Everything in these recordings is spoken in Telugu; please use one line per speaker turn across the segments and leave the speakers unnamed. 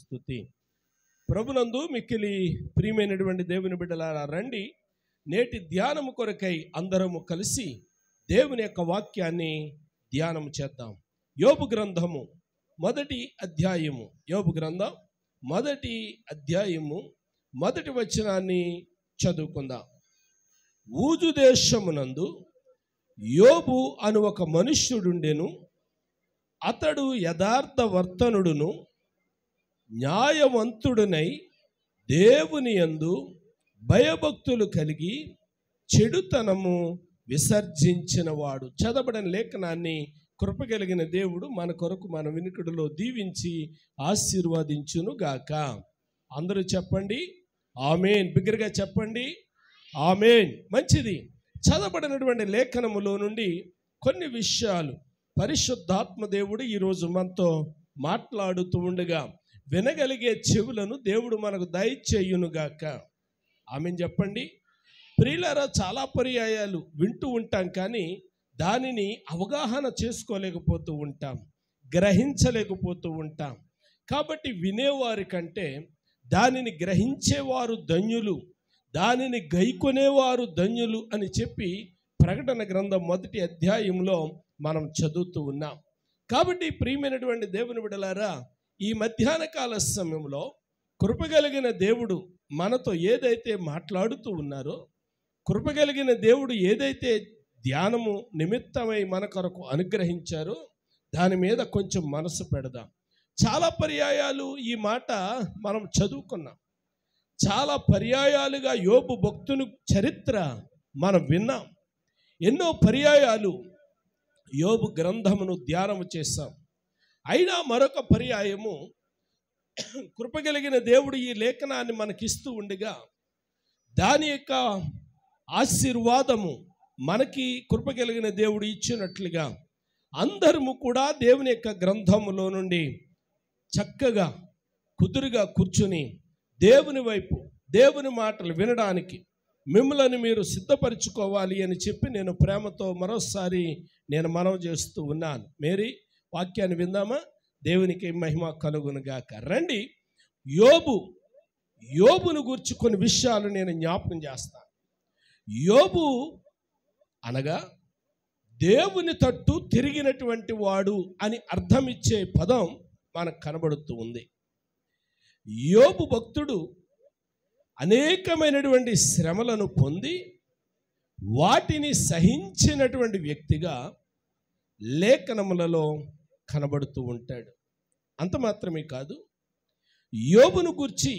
స్తుతి. ప్రభునందు మిక్కిలి ప్రియమైనటువంటి దేవుని బిడ్డలారా, రండి నేటి ధ్యానము కొరకై అందరము కలిసి దేవుని యొక్క వాక్యాన్ని ధ్యానం చేద్దాం. యోబు గ్రంథము మొదటి అధ్యాయము, యోబు గ్రంథం మొదటి అధ్యాయము మొదటి వచనాన్ని చదువుకుందాం. ఊజు దేశమునందు యోబు అను ఒక మనుష్యుడుండెను. అతడు యథార్థవర్తనుడును న్యాయవంతుడునై దేవుని యందు భయభక్తులు కలిగి చెడుతనము విసర్జించినవాడు. చదవబడిన లేఖనాన్ని కృపగలిగిన దేవుడు మన కొరకు మన వినికిడిలో దీవించి ఆశీర్వదించును గాక. అందరూ చెప్పండి ఆమేన్. బిగ్గరగా చెప్పండి ఆమేన్. మంచిది. చదవబడినటువంటి లేఖనములో నుండి కొన్ని విషయాలు పరిశుద్ధాత్మ దేవుడు ఈరోజు మనతో మాట్లాడుతూ ఉండగా వినగలిగే చెవులను దేవుడు మనకు దయచేయునుగాక. ఆమేన్ చెప్పండి. ప్రియులారా, చాలా పర్యాయాలు వింటూ ఉంటాం, కానీ దానిని అవగాహన చేసుకోలేకపోతూ ఉంటాం, గ్రహించలేకపోతూ ఉంటాం. కాబట్టి వినేవారి కంటే దానిని గ్రహించేవారు ధన్యులు, దానిని గైకొనేవారు ధన్యులు అని చెప్పి ప్రకటన గ్రంథం మొదటి అధ్యాయంలో మనం చదువుతూ ఉన్నాం. కాబట్టి ప్రియమైనటువంటి దేవుని బిడ్డలారా, ఈ మధ్యాహ్న కాల సమయంలో కృపగలిగిన దేవుడు మనతో ఏదైతే మాట్లాడుతూ ఉన్నారో, కృపగలిగిన దేవుడు ఏదైతే ధ్యానము నిమిత్తమై మన కొరకు అనుగ్రహించారో దాని మీద కొంచెం మనసు పెడదాం. చాలా పర్యాయాలు ఈ మాట మనం చదువుకున్నాం. చాలా పర్యాయాలుగా యోబు భక్తుని చరిత్ర మనం విన్నాం. ఎన్నో పర్యాయాలు యోబు గ్రంథమును ధ్యానము చేశాం. అయినా మరొక పర్యాయము కృపగలిగిన దేవుడు ఈ లేఖనాన్ని మనకిస్తూ ఉండగా దాని యొక్క ఆశీర్వాదము మనకి కృపగలిగిన దేవుడు ఇచ్చినట్లుగా అందరము కూడా దేవుని యొక్క గ్రంథములో నుండి చక్కగా కుదురుగా కూర్చుని దేవుని వైపు, దేవుని మాటలు వినడానికి మిమ్మల్ని మీరు సిద్ధపరచుకోవాలి అని చెప్పి నేను ప్రేమతో మరోసారి నేను మనవి చేస్తూ ఉన్నాను. మేరీ వాక్యాన్ని విందామా? దేవునికి మహిమ కలుగునుగాక. రండి, యోబును గురించి కొన్ని విషయాలు నేను జ్ఞాపకం చేస్తాను. యోబు అనగా దేవుని తట్టు తిరిగినటువంటి వాడు అని అర్థమిచ్చే పదం మనకు కనబడుతూ ఉంది. యోబు భక్తుడు అనేకమైనటువంటి శ్రమలను పొంది వాటిని సహించినటువంటి వ్యక్తిగా లేఖనములలో కనబడుతూ ఉంటాడు. అంత మాత్రమే కాదు, యోబును గురించి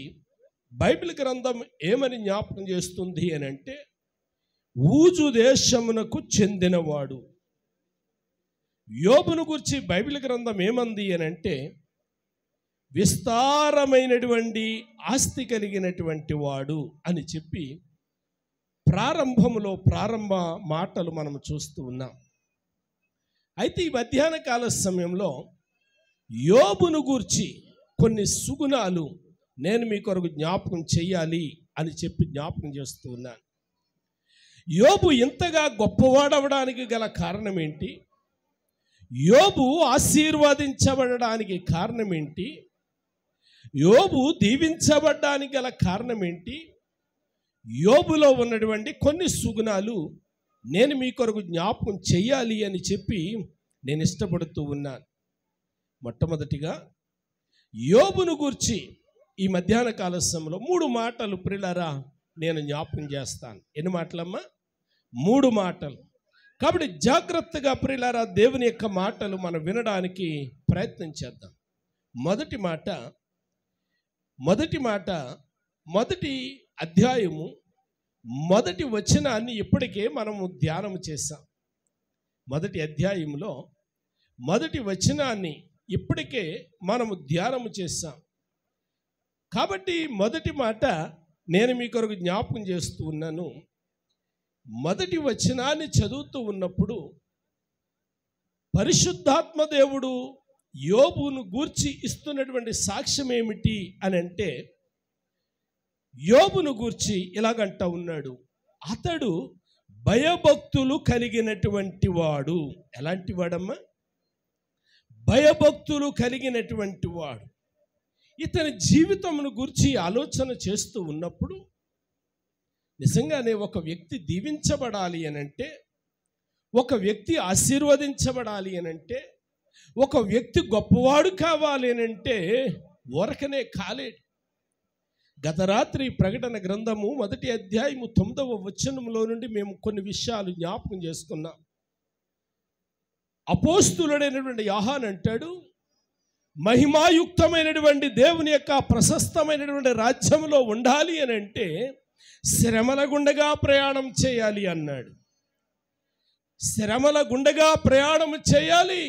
బైబిల్ గ్రంథం ఏమని జ్ఞాపకం చేస్తుంది అని అంటే, ఊజు దేశమునకు చెందినవాడు. యోబును గురించి బైబిల్ గ్రంథం ఏమంది అని అంటే, విస్తారమైనటువంటి ఆస్తి కలిగినటువంటి వాడు అని చెప్పి ప్రారంభ మాటలు మనం చూస్తూ ఉన్నాం. అయితే ఈ మధ్యాహ్న కాల సమయంలో యోబును గూర్చి కొన్ని సుగుణాలు నేను మీ కొరకు జ్ఞాపకం చేయాలి అని చెప్పి జ్ఞాపకం చేస్తూ ఉన్నాను. యోబు ఇంతగా గొప్పవాడవడానికి గల కారణం ఏంటి? యోబు ఆశీర్వదించబడడానికి కారణం ఏంటి? యోబు దీవించబడడానికి గల కారణం ఏంటి? యోబులో ఉన్నటువంటి కొన్ని సుగుణాలు నేను మీ కొరకు జ్ఞాపకం చెయ్యాలి అని చెప్పి నేను ఇష్టపడుతూ ఉన్నాను. మొట్టమొదటిగా యోబును గూర్చి ఈ మధ్యాహ్న కాల సమయంలో 3 మాటలు ప్రియులారా నేను జ్ఞాపకం చేస్తాను. ఎన్ని మాటలమ్మా? 3 మాటలు. కాబట్టి జాగ్రత్తగా ప్రియులారా దేవుని యొక్క మాటలు మనం వినడానికి ప్రయత్నం చేద్దాం. మొదటి మాట మొదటి అధ్యాయము మొదటి వచనాన్ని ఇప్పటికే మనము ధ్యానం చేశాం. మొదటి అధ్యాయంలో మొదటి వచనాన్ని ఇప్పటికే మనము ధ్యానము చేశాం. కాబట్టి మొదటి మాట నేను మీ కొరకు జ్ఞాపకం చేస్తూ ఉన్నాను. మొదటి వచనాన్ని చదువుతూ ఉన్నప్పుడు పరిశుద్ధాత్మ దేవుడు యోబును గూర్చి ఇస్తున్నటువంటి సాక్ష్యం ఏమిటి అని అంటే, యోబును గూర్చి ఇలాగంటా ఉన్నాడు, అతడు భయభక్తులు కలిగినటువంటి వాడు. ఎలాంటి వాడమ్మా? భయభక్తులు కలిగినటువంటి వాడు. ఇతని జీవితమును గురించి ఆలోచన చేస్తూ ఉన్నప్పుడు నిజంగానే ఒక వ్యక్తి దీవించబడాలి అనంటే, ఒక వ్యక్తి ఆశీర్వదించబడాలి అనంటే, ఒక వ్యక్తి గొప్పవాడు కావాలి అనంటే ఊరకనే కాలేడు. గత రాత్రి ప్రకటన గ్రంథము 1వ అధ్యాయము 9వ వచనంలో నుండి మేము కొన్ని విషయాలు జ్ఞాపకం చేసుకున్నాం. అపోస్తులుడైనటువంటి యోహాను అంటాడు, మహిమాయుక్తమైనటువంటి దేవుని యొక్క ప్రశస్తమైనటువంటి రాజ్యంలో ఉండాలి అని అంటే శ్రమల గుండగా ప్రయాణం చేయాలి అన్నాడు. శ్రమల గుండగా ప్రయాణం చేయాలి,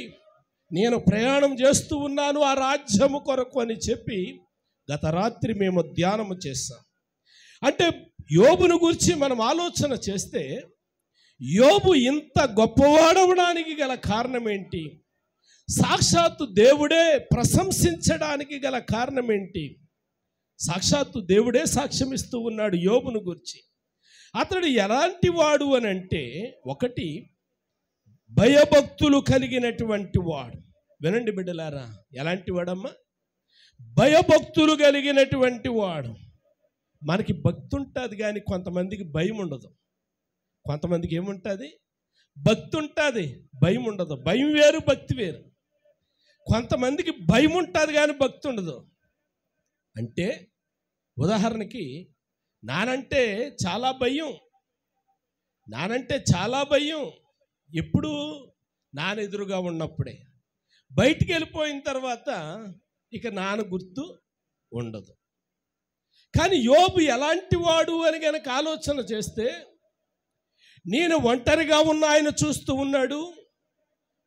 నేను ప్రయాణం చేస్తూ ఉన్నాను ఆ రాజ్యము కొరకు అని చెప్పి గత రాత్రి మేము ధ్యానము చేస్తాం. అంటే యోబును గురించి మనం ఆలోచన చేస్తే, యోబు ఇంత గొప్పవాడవడానికి గల కారణం ఏంటి? సాక్షాత్తు దేవుడే ప్రశంసించడానికి గల కారణం ఏంటి? సాక్షాత్తు దేవుడే సాక్ష్యం ఇస్తూ ఉన్నాడు యోబును గురించి. అతడు ఎలాంటి వాడు అని అంటే, ఒకటి, భయభక్తులు కలిగినటువంటి వాడు. వినండి బిడ్డలారా, ఎలాంటి వాడమ్మా? భయభక్తులు కలిగినటువంటి వాడు. మనకి భక్తి ఉంటుంది కానీ కొంతమందికి భయం ఉండదు. కొంతమందికి ఏముంటుంది? భక్తి ఉంటుంది, భయం ఉండదు. భయం వేరు, భక్తి వేరు. కొంతమందికి భయం ఉంటుంది కానీ భక్తి ఉండదు. అంటే ఉదాహరణకి నానంటే చాలా భయం, నానంటే చాలా భయం. ఎప్పుడు? నానెదురుగా ఉన్నప్పుడే. బయటికి వెళ్ళిపోయిన తర్వాత ఇక నాన్న గుర్తు ఉండదు. కానీ యోబు ఎలాంటి వాడు అని కనుక ఆలోచన చేస్తే, నేను ఒంటరిగా ఉన్న ఆయన చూస్తూ ఉన్నాడు,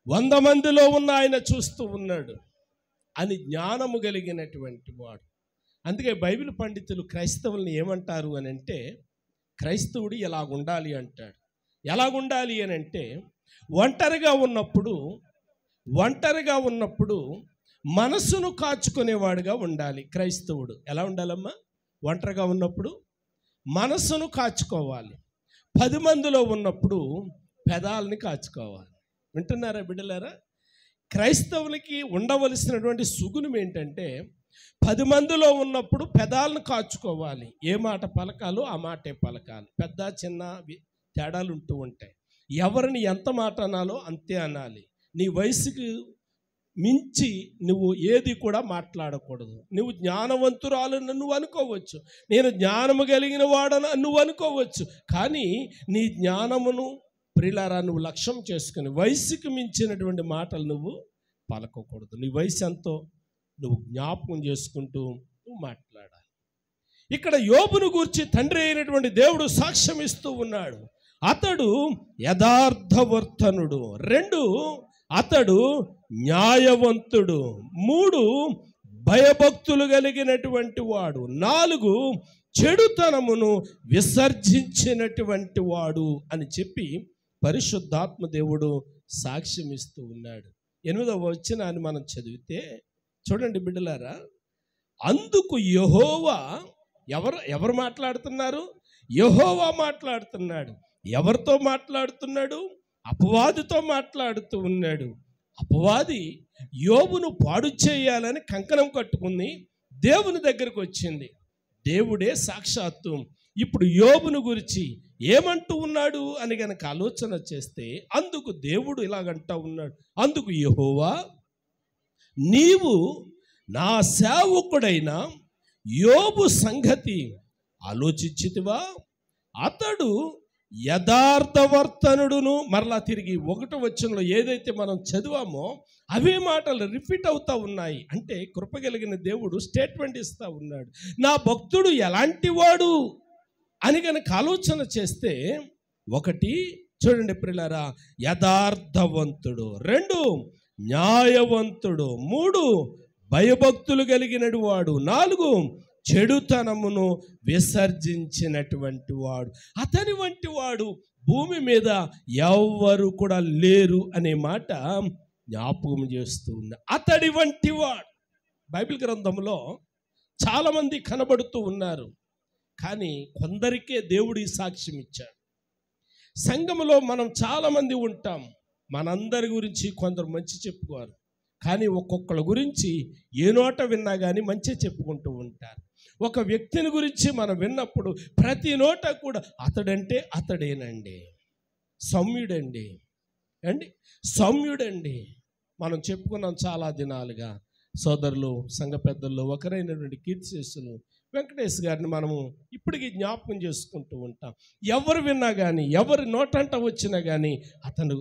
100 మందిలో ఉన్న ఆయన చూస్తూ ఉన్నాడు అని జ్ఞానము కలిగినటువంటి వాడు. అందుకే బైబిల్ పండితులు క్రైస్తవుల్ని ఏమంటారు అని అంటే, క్రైస్తవుడు ఎలాగుండాలి అంటాడు. ఎలాగుండాలి అని అంటే, ఒంటరిగా ఉన్నప్పుడు మనసును కాచుకునేవాడుగా ఉండాలి క్రైస్తవుడు. ఎలా ఉండాలమ్మా? ఒంటరిగా ఉన్నప్పుడు మనసును కాచుకోవాలి. 10 మందిలో ఉన్నప్పుడు పెదాలని కాచుకోవాలి. వింటున్నారా బిడ్డలారా? క్రైస్తవులకి ఉండవలసినటువంటి సుగుణం ఏంటంటే, 10 మందిలో ఉన్నప్పుడు పెదాలను కాచుకోవాలి. ఏ మాట పలకాలో ఆ మాటే పలకాలి. పెద్ద చిన్న తేడాలు ఉంటూ ఉంటాయి. ఎవరిని ఎంత మాట అనాలో అంతే అనాలి. నీ వయసుకు మించి నువ్వు ఏది కూడా మాట్లాడకూడదు. నువ్వు జ్ఞానవంతురాలను నువ్వు అనుకోవచ్చు, నేను జ్ఞానము కలిగిన వాడను నువ్వు అనుకోవచ్చు. కానీ నీ జ్ఞానమును ప్రియులారా నువ్వు లక్ష్యం చేసుకుని వయసుకు మించినటువంటి మాటలు నువ్వు పలకకూడదు. నీ వయసు ఎంతో నువ్వు జ్ఞాపకం చేసుకుంటూ నువ్వు మాట్లాడాలి. ఇక్కడ యోబును గూర్చి తండ్రి అయినటువంటి దేవుడు సాక్ష్యం ఇస్తూ ఉన్నాడు. అతడు యథార్థవర్తనుడు. 2, అతడు న్యాయవంతుడు. 3, భయభక్తులు కలిగినటువంటి వాడు. 4, చెడుతనమును విసర్జించినటువంటి వాడు అని చెప్పి పరిశుద్ధాత్మ దేవుడు సాక్ష్యం ఇస్తూ ఉన్నాడు. 8వ వచనాన్ని మనం చదివితే చూడండి బిడ్డలారా, అందుకు యెహోవా, ఎవరు మాట్లాడుతున్నారు? యెహోవా మాట్లాడుతున్నాడు. ఎవరితో మాట్లాడుతున్నాడు? అపవాదితో మాట్లాడుతూ ఉన్నాడు. అపవాది యోబును పాడు చేయాలని కంకణం కట్టుకుని దేవుని దగ్గరకు వచ్చింది. దేవుడే సాక్షాత్తు ఇప్పుడు యోబును గురించి ఏమంటూ ఉన్నాడు అని గనక ఆలోచన చేస్తే, అందుకు దేవుడు ఇలాగంటూ ఉన్నాడు. అందుకు యెహోవా, నీవు నా సేవకుడైన యోబు సంగతి ఆలోచించితివా? అతడు యథార్థవర్తనుడును. మరలా తిరిగి 1వ వచనంలో ఏదైతే మనం చదివామో అవే మాటలు రిపీట్ అవుతూ ఉన్నాయి. అంటే కృపగలిగిన దేవుడు స్టేట్మెంట్ ఇస్తూ ఉన్నాడు. నా భక్తుడు ఎలాంటి వాడు అని కనుక ఆలోచన చేస్తే, 1 చూడండి ప్రియులారా, యథార్థవంతుడు. 2, న్యాయవంతుడు. 3, భయభక్తులు కలిగినడు వాడు. 4, చెడుతనమును విసర్జించినటువంటి వాడు. అతని వంటి వాడు భూమి మీద ఎవ్వరు కూడా లేరు అనే మాట జ్ఞాపకం చేస్తూ ఉంది. అతడి వంటి వాడు. బైబిల్ గ్రంథంలో చాలామంది కనబడుతూ ఉన్నారు, కానీ కొందరికే దేవుడు ఈ సాక్ష్యం ఇచ్చాడు. సంఘములో మనం చాలామంది ఉంటాం, మనందరి గురించి కొందరు మంచి చెప్పుకోరు, కానీ ఒక్కొక్కళ్ళ గురించి ఏ నోట విన్నా కానీ మంచిగా చెప్పుకుంటూ ఉంటారు. ఒక వ్యక్తిని గురించి మనం విన్నప్పుడు ప్రతి నోట కూడా అతడంటే అతడేనండి, సౌమ్యుడండి అండి, సౌమ్యుడండి. మనం చెప్పుకున్నాం చాలా దినాలుగా. సోదరులు, సంఘ పెద్దల్లో ఒకరైనటువంటి కీర్తిశేషులు వెంకటేష్ గారిని మనము ఇప్పటికీ జ్ఞాపకం చేసుకుంటూ ఉంటాం. ఎవరు విన్నా కానీ, ఎవరి నోటంట వచ్చినా కానీ అతను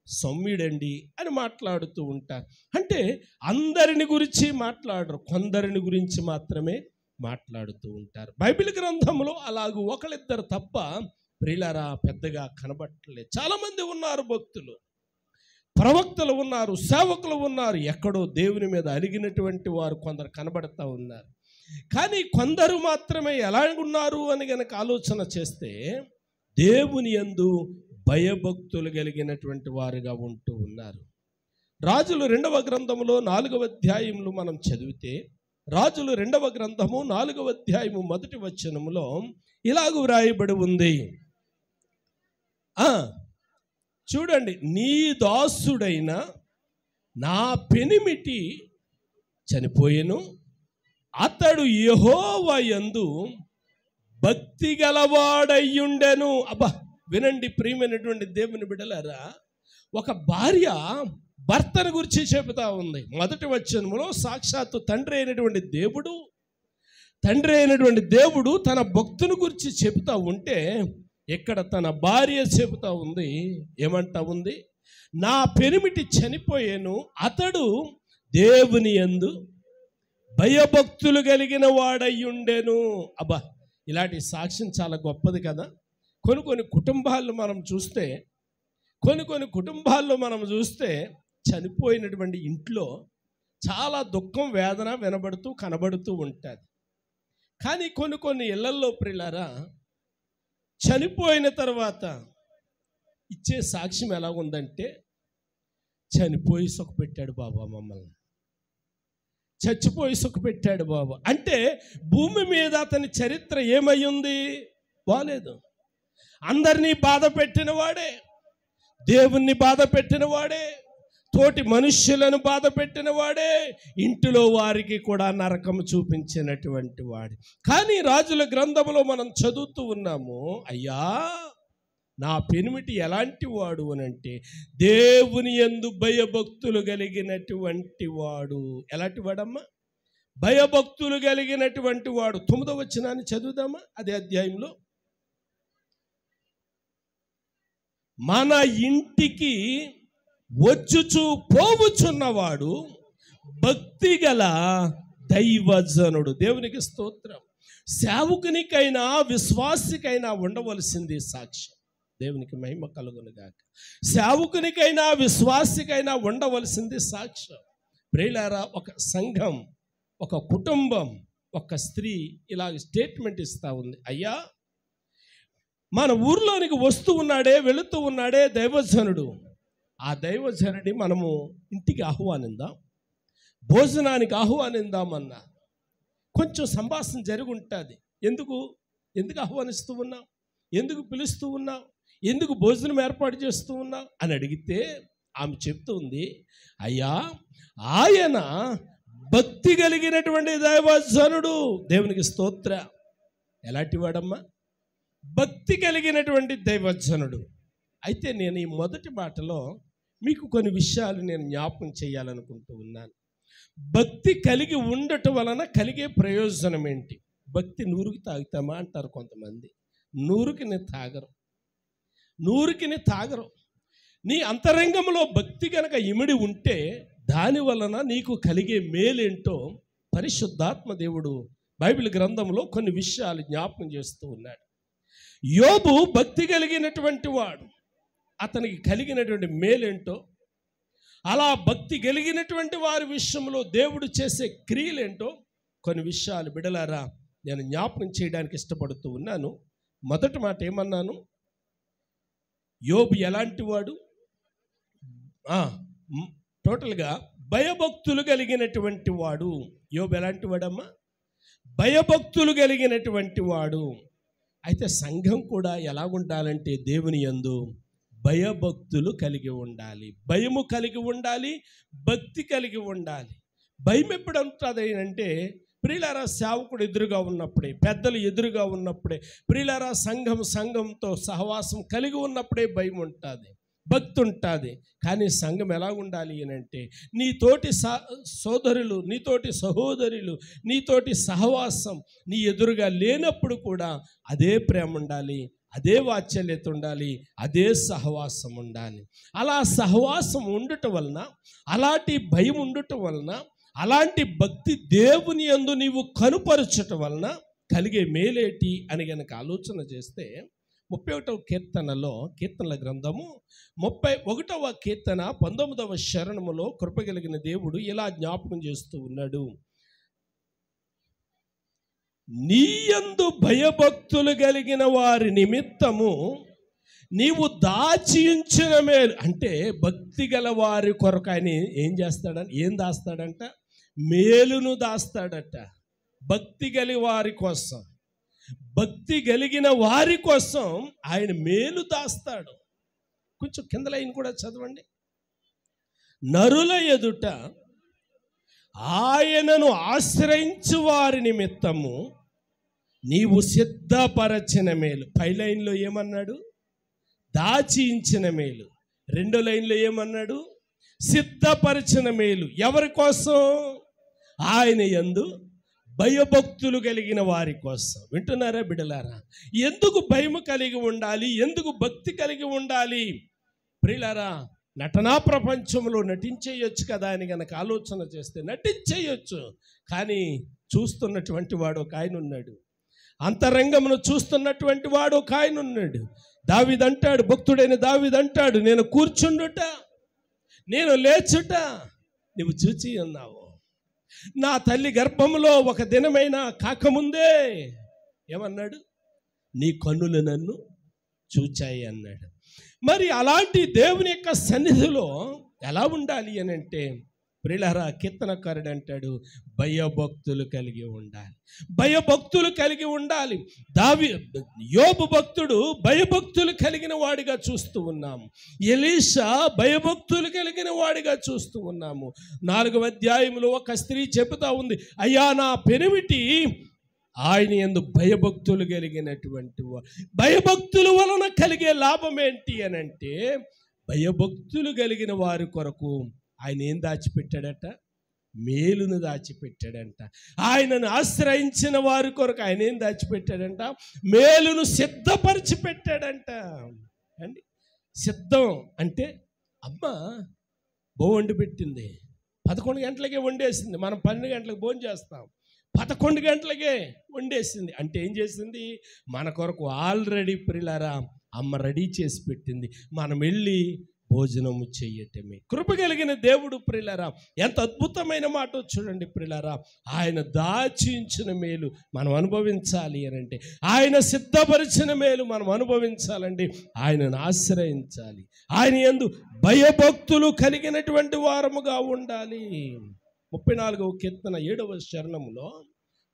సౌమ్యుడండి అని మాట్లాడుతూ ఉంటారు. అంటే అందరిని గురించి మాట్లాడరు, కొందరిని గురించి మాత్రమే మాట్లాడుతూ ఉంటారు. బైబిల్ గ్రంథంలో అలాగూ ఒకళ్ళిద్దరు తప్ప ప్రియులారా పెద్దగా కనబట్టలేదు. చాలామంది ఉన్నారు, భక్తులు, ప్రవక్తలు ఉన్నారు, సేవకులు ఉన్నారు, ఎక్కడో దేవుని మీద అలిగినటువంటి వారు కొందరు కనబడతా ఉన్నారు. కానీ కొందరు మాత్రమే ఎలా ఉన్నారు అని గనక ఆలోచన చేస్తే దేవుని యందు భయభక్తులు కలిగినటువంటి వారుగా ఉంటూ ఉన్నారు. రాజులు 2వ గ్రంథములో 4వ అధ్యాయంలో మనం చదివితే, రాజులు 2వ గ్రంథము 4వ అధ్యాయము 1వ వచనములో ఇలాగ వ్రాయబడి ఉంది. చూడండి, నీ దాసుడైన నా పెనిమిటి చనిపోయెను, అతడు యెహోవా యందు భక్తి గలవాడయ్యుండెను. అబ్బా, వినండి ప్రియమైనటువంటి దేవుని బిడ్డలారా, ఒక భార్య భర్తను గురించి చెబుతా ఉంది. 1వ వచనములో సాక్షాత్తు తండ్రి అయినటువంటి దేవుడు తన భక్తుని గురించి చెబుతా ఉంటే, ఇక్కడ తన భార్య చెబుతా ఉంది. ఏమంటా ఉంది? నా పెనిమిటి చనిపోయేను, అతడు దేవుని యందు భయభక్తులు కలిగిన వాడయ్యుండెను. అబ్బా, ఇలాంటి సాక్ష్యం చాలా గొప్పది కదా. కొన్ని కుటుంబాల్లో మనం చూస్తే చనిపోయినటువంటి ఇంట్లో చాలా దుఃఖం, వేదన కనబడుతూ ఉంటుంది. కానీ కొన్ని ఇళ్లల్లో ప్రియులారా చనిపోయిన తర్వాత ఇచ్చే సాక్ష్యం ఎలా ఉందంటే, చనిపోయి సుఖపెట్టాడు బాబా మమ్మల్ని, చచ్చిపోయి సుఖపెట్టాడు బాబా. అంటే భూమి మీద అతని చరిత్ర ఏమయ్యింది? బాలేదు. అందరినీ బాధ పెట్టిన వాడే, దేవుణ్ణి బాధ పెట్టిన వాడే, తోటి మనుష్యులను బాధ పెట్టిన వాడే, ఇంటిలో వారికి కూడా నరకం చూపించినటువంటి వాడు. కానీ రాజుల గ్రంథంలో మనం చదువుతూ ఉన్నాము, అయ్యా నా పెనిమిటి ఎలాంటి వాడు అని అంటే దేవుని యందు భయభక్తులు కలిగినటువంటి వాడు. ఎలాంటి వాడమ్మా? భయభక్తులు కలిగినటువంటి వాడు. 9వ వచనాన్ని చదువుదామా అదే అధ్యాయంలో. మన ఇంటికి వచ్చుచు పోవుచున్నవాడు భక్తి గల దైవజనుడు. దేవునికి స్తోత్రం. సేవకునికైనా విశ్వాసికైనా ఉండవలసింది సాక్ష్యం. దేవునికి మహిమ కలుగును గాక. సేవకునికైనా విశ్వాసికైనా ఉండవలసింది సాక్ష్యం. ప్రియులారా, ఒక సంఘం, ఒక కుటుంబం, ఒక స్త్రీ ఇలాగ స్టేట్మెంట్ ఇస్తూ ఉంది, అయ్యా మన ఊర్లోనికి వస్తూ ఉన్నాడే, వెళుతూ ఉన్నాడే దైవజనుడు, ఆ దైవజనుడి మనము ఇంటికి ఆహ్వానిందాం, భోజనానికి ఆహ్వానిందామన్నా కొంచెం సంభాషణ జరిగి ఉంటుంది. ఎందుకు ఆహ్వానిస్తూ ఉన్నావు, ఎందుకు పిలుస్తూ ఉన్నావు, ఎందుకు భోజనం ఏర్పాటు చేస్తూ ఉన్నావు అని అడిగితే ఆమె చెప్తుంది, అయ్యా ఆయన భక్తి కలిగినటువంటి దైవజనుడు. దేవునికి స్తోత్ర. ఎలాంటి వాడమ్మా? భక్తి కలిగినటువంటి దైవజనుడు. అయితే నేను ఈ మొదటి మాటలో మీకు కొన్ని విషయాలు నేను జ్ఞాపకం చేయాలనుకుంటూ ఉన్నాను. భక్తి కలిగి ఉండటం వలన కలిగే ప్రయోజనం ఏంటి? భక్తి నూరుకి తాగుతామా అంటారు కొంతమంది. నూరుకిని తాగరు. నీ అంతరంగంలో భక్తి కనుక ఇమిడి ఉంటే దాని వలన నీకు కలిగే మేలేంటో పరిశుద్ధాత్మ దేవుడు బైబిల్ గ్రంథంలో కొన్ని విషయాలు జ్ఞాపకం చేస్తూ ఉన్నాడు. యోబు భక్తి కలిగినటువంటి వాడు. అతనికి కలిగినటువంటి మేలేంటో, అలా భక్తి కలిగినటువంటి వారి విషయంలో దేవుడు చేసే క్రియలేంటో కొన్ని విషయాలు బిడలారా నేను జ్ఞాపకం చేయడానికి ఇష్టపడుతూ ఉన్నాను. మొదటి మాట ఏమన్నాను? యోబు ఎలాంటి వాడు? టోటల్గా భయభక్తులు కలిగినటువంటి వాడు. యోబు ఎలాంటి వాడమ్మా? భయభక్తులు కలిగినటువంటి వాడు. అయితే సంఘం కూడా ఎలా ఉండాలంటే దేవుని యందు భయభక్తులు కలిగి ఉండాలి. భయము కలిగి ఉండాలి, భక్తి కలిగి ఉండాలి. భయం ఎప్పుడు ఉంటుంది అంటే ప్రియులారా, సేవకుడు ఎదురుగా ఉన్నప్పుడే, పెద్దలు ఎదురుగా ఉన్నప్పుడే, ప్రియులారా సంఘంతో సహవాసం కలిగి ఉన్నప్పుడే భయం ఉంటుంది, భక్తి ఉంటుంది. కానీ సంఘం ఎలా ఉండాలి అని అంటే నీతోటి సోదరులు, నీతోటి సహోదరులు, నీతోటి సహవాసం నీ ఎదురుగా లేనప్పుడు కూడా అదే ప్రేమ ఉండాలి, అదే వాత్సల్యత ఉండాలి, అదే సహవాసం ఉండాలి. అలా సహవాసం ఉండటం వలన, అలాంటి భయం ఉండటం వలన, అలాంటి భక్తి దేవుని యందు నీవు కనుపరచటం వలన కలిగే మేలేటి అని గనక ఆలోచన చేస్తే 31వ కీర్తనలో, కీర్తనల గ్రంథము 31వ కీర్తన 19వ శరణములో కృపగలిగిన దేవుడు ఇలా జ్ఞాపకం చేస్తూ ఉన్నాడు. నీయందు భయభక్తులు కలిగిన వారి నిమిత్తము నీవు దాచించిన మేలు. అంటే భక్తి గల వారి కొరకు ఆయన ఏం చేస్తాడని, ఏం దాస్తాడంట? మేలును దాస్తాడట. భక్తి గలి వారి కోసం, భక్తి కలిగిన వారి కోసం ఆయన మేలు దాస్తాడు. కొంచెం కింద లైన్ కూడా చదవండి. నరుల ఎదుట ఆయనను ఆశ్రయించు వారి నిమిత్తము నీవు సిద్ధపరచిన మేలు. పై లైన్లో ఏమన్నాడు? దాచించిన మేలు. 2వ లైన్లో ఏమన్నాడు? సిద్ధపరిచిన మేలు. ఎవరి కోసం? ఆయన యందు భయభక్తులు కలిగిన వారి కోసం. వింటున్నారా బిడ్డలారా? ఎందుకు భయము కలిగి ఉండాలి? ఎందుకు భక్తి కలిగి ఉండాలి? ప్రియులారా, నటనా ప్రపంచంలో నటించేయొచ్చు కదా అని కనుక ఆలోచన చేస్తే నటించేయొచ్చు. కానీ చూస్తున్నటువంటి వాడు ఒక ఆయన ఉన్నాడు, అంతరంగమును చూస్తున్నటువంటి వాడు ఒక ఆయన ఉన్నాడు. దావీదంటాడు, భక్తుడైన దావీదంటాడు, నేను కూర్చుండుట, నేను లేచుట నువ్వు చూచి ఉన్నావు. నా తల్లి గర్భంలో ఒక దినమైనా కాకముందే ఏమన్నాడు? నీ కన్నులు నన్ను చూచాయి అన్నాడు. మరి అలాంటి దేవుని యొక్క సన్నిధిలో ఎలా ఉండాలి అని అంటే ప్రియులారా, కీర్తనకారుడు అంటాడు భయభక్తులు కలిగి ఉండాలి, భయభక్తులు కలిగి ఉండాలి. యోబు భక్తుడు భయభక్తులు కలిగిన వాడిగా చూస్తూ ఉన్నాము. ఎలీషా భయభక్తులు కలిగిన వాడిగా చూస్తూ ఉన్నాము. 4వ అధ్యాయంలో ఒక స్త్రీ చెబుతా ఉంది, అయ్యా నా పెనిమిటి ఆయన యందు భయభక్తులు కలిగినటువంటి భయభక్తుల వలన కలిగే లాభం ఏంటి అని అంటే భయభక్తులు కలిగిన వారి కొరకు ఆయన ఏం దాచిపెట్టాడట? మేలును దాచిపెట్టాడంట. ఆయనను ఆశ్రయించిన వారి కొరకు ఆయన ఏం దాచిపెట్టాడంట? మేలును సిద్ధపరిచి పెట్టాడంట. అండి, సిద్ధం అంటే అమ్మ వండి పెట్టింది, 11 గంటలకే వండేసింది. మనం 12 గంటలకు భోజనం చేస్తాం, 11 గంటలకే వండేసింది. అంటే ఏం చేసింది? మన కొరకు ఆల్రెడీ ప్రియులారా అమ్మ రెడీ చేసి పెట్టింది. మనం వెళ్ళి భోజనము చెయ్యటమే. కృప కలిగిన దేవుడు ప్రియులారా, ఎంత అద్భుతమైన మాట చూడండి ప్రియులారా. ఆయన దాచించిన మేలు మనం అనుభవించాలి అని అంటే, ఆయన సిద్ధపరిచిన మేలు మనం అనుభవించాలండి, ఆయనను ఆశ్రయించాలి, ఆయన యందు భయభక్తులు కలిగినటువంటి వారముగా ఉండాలి. 34వ కీర్తన 7వ శరణములో,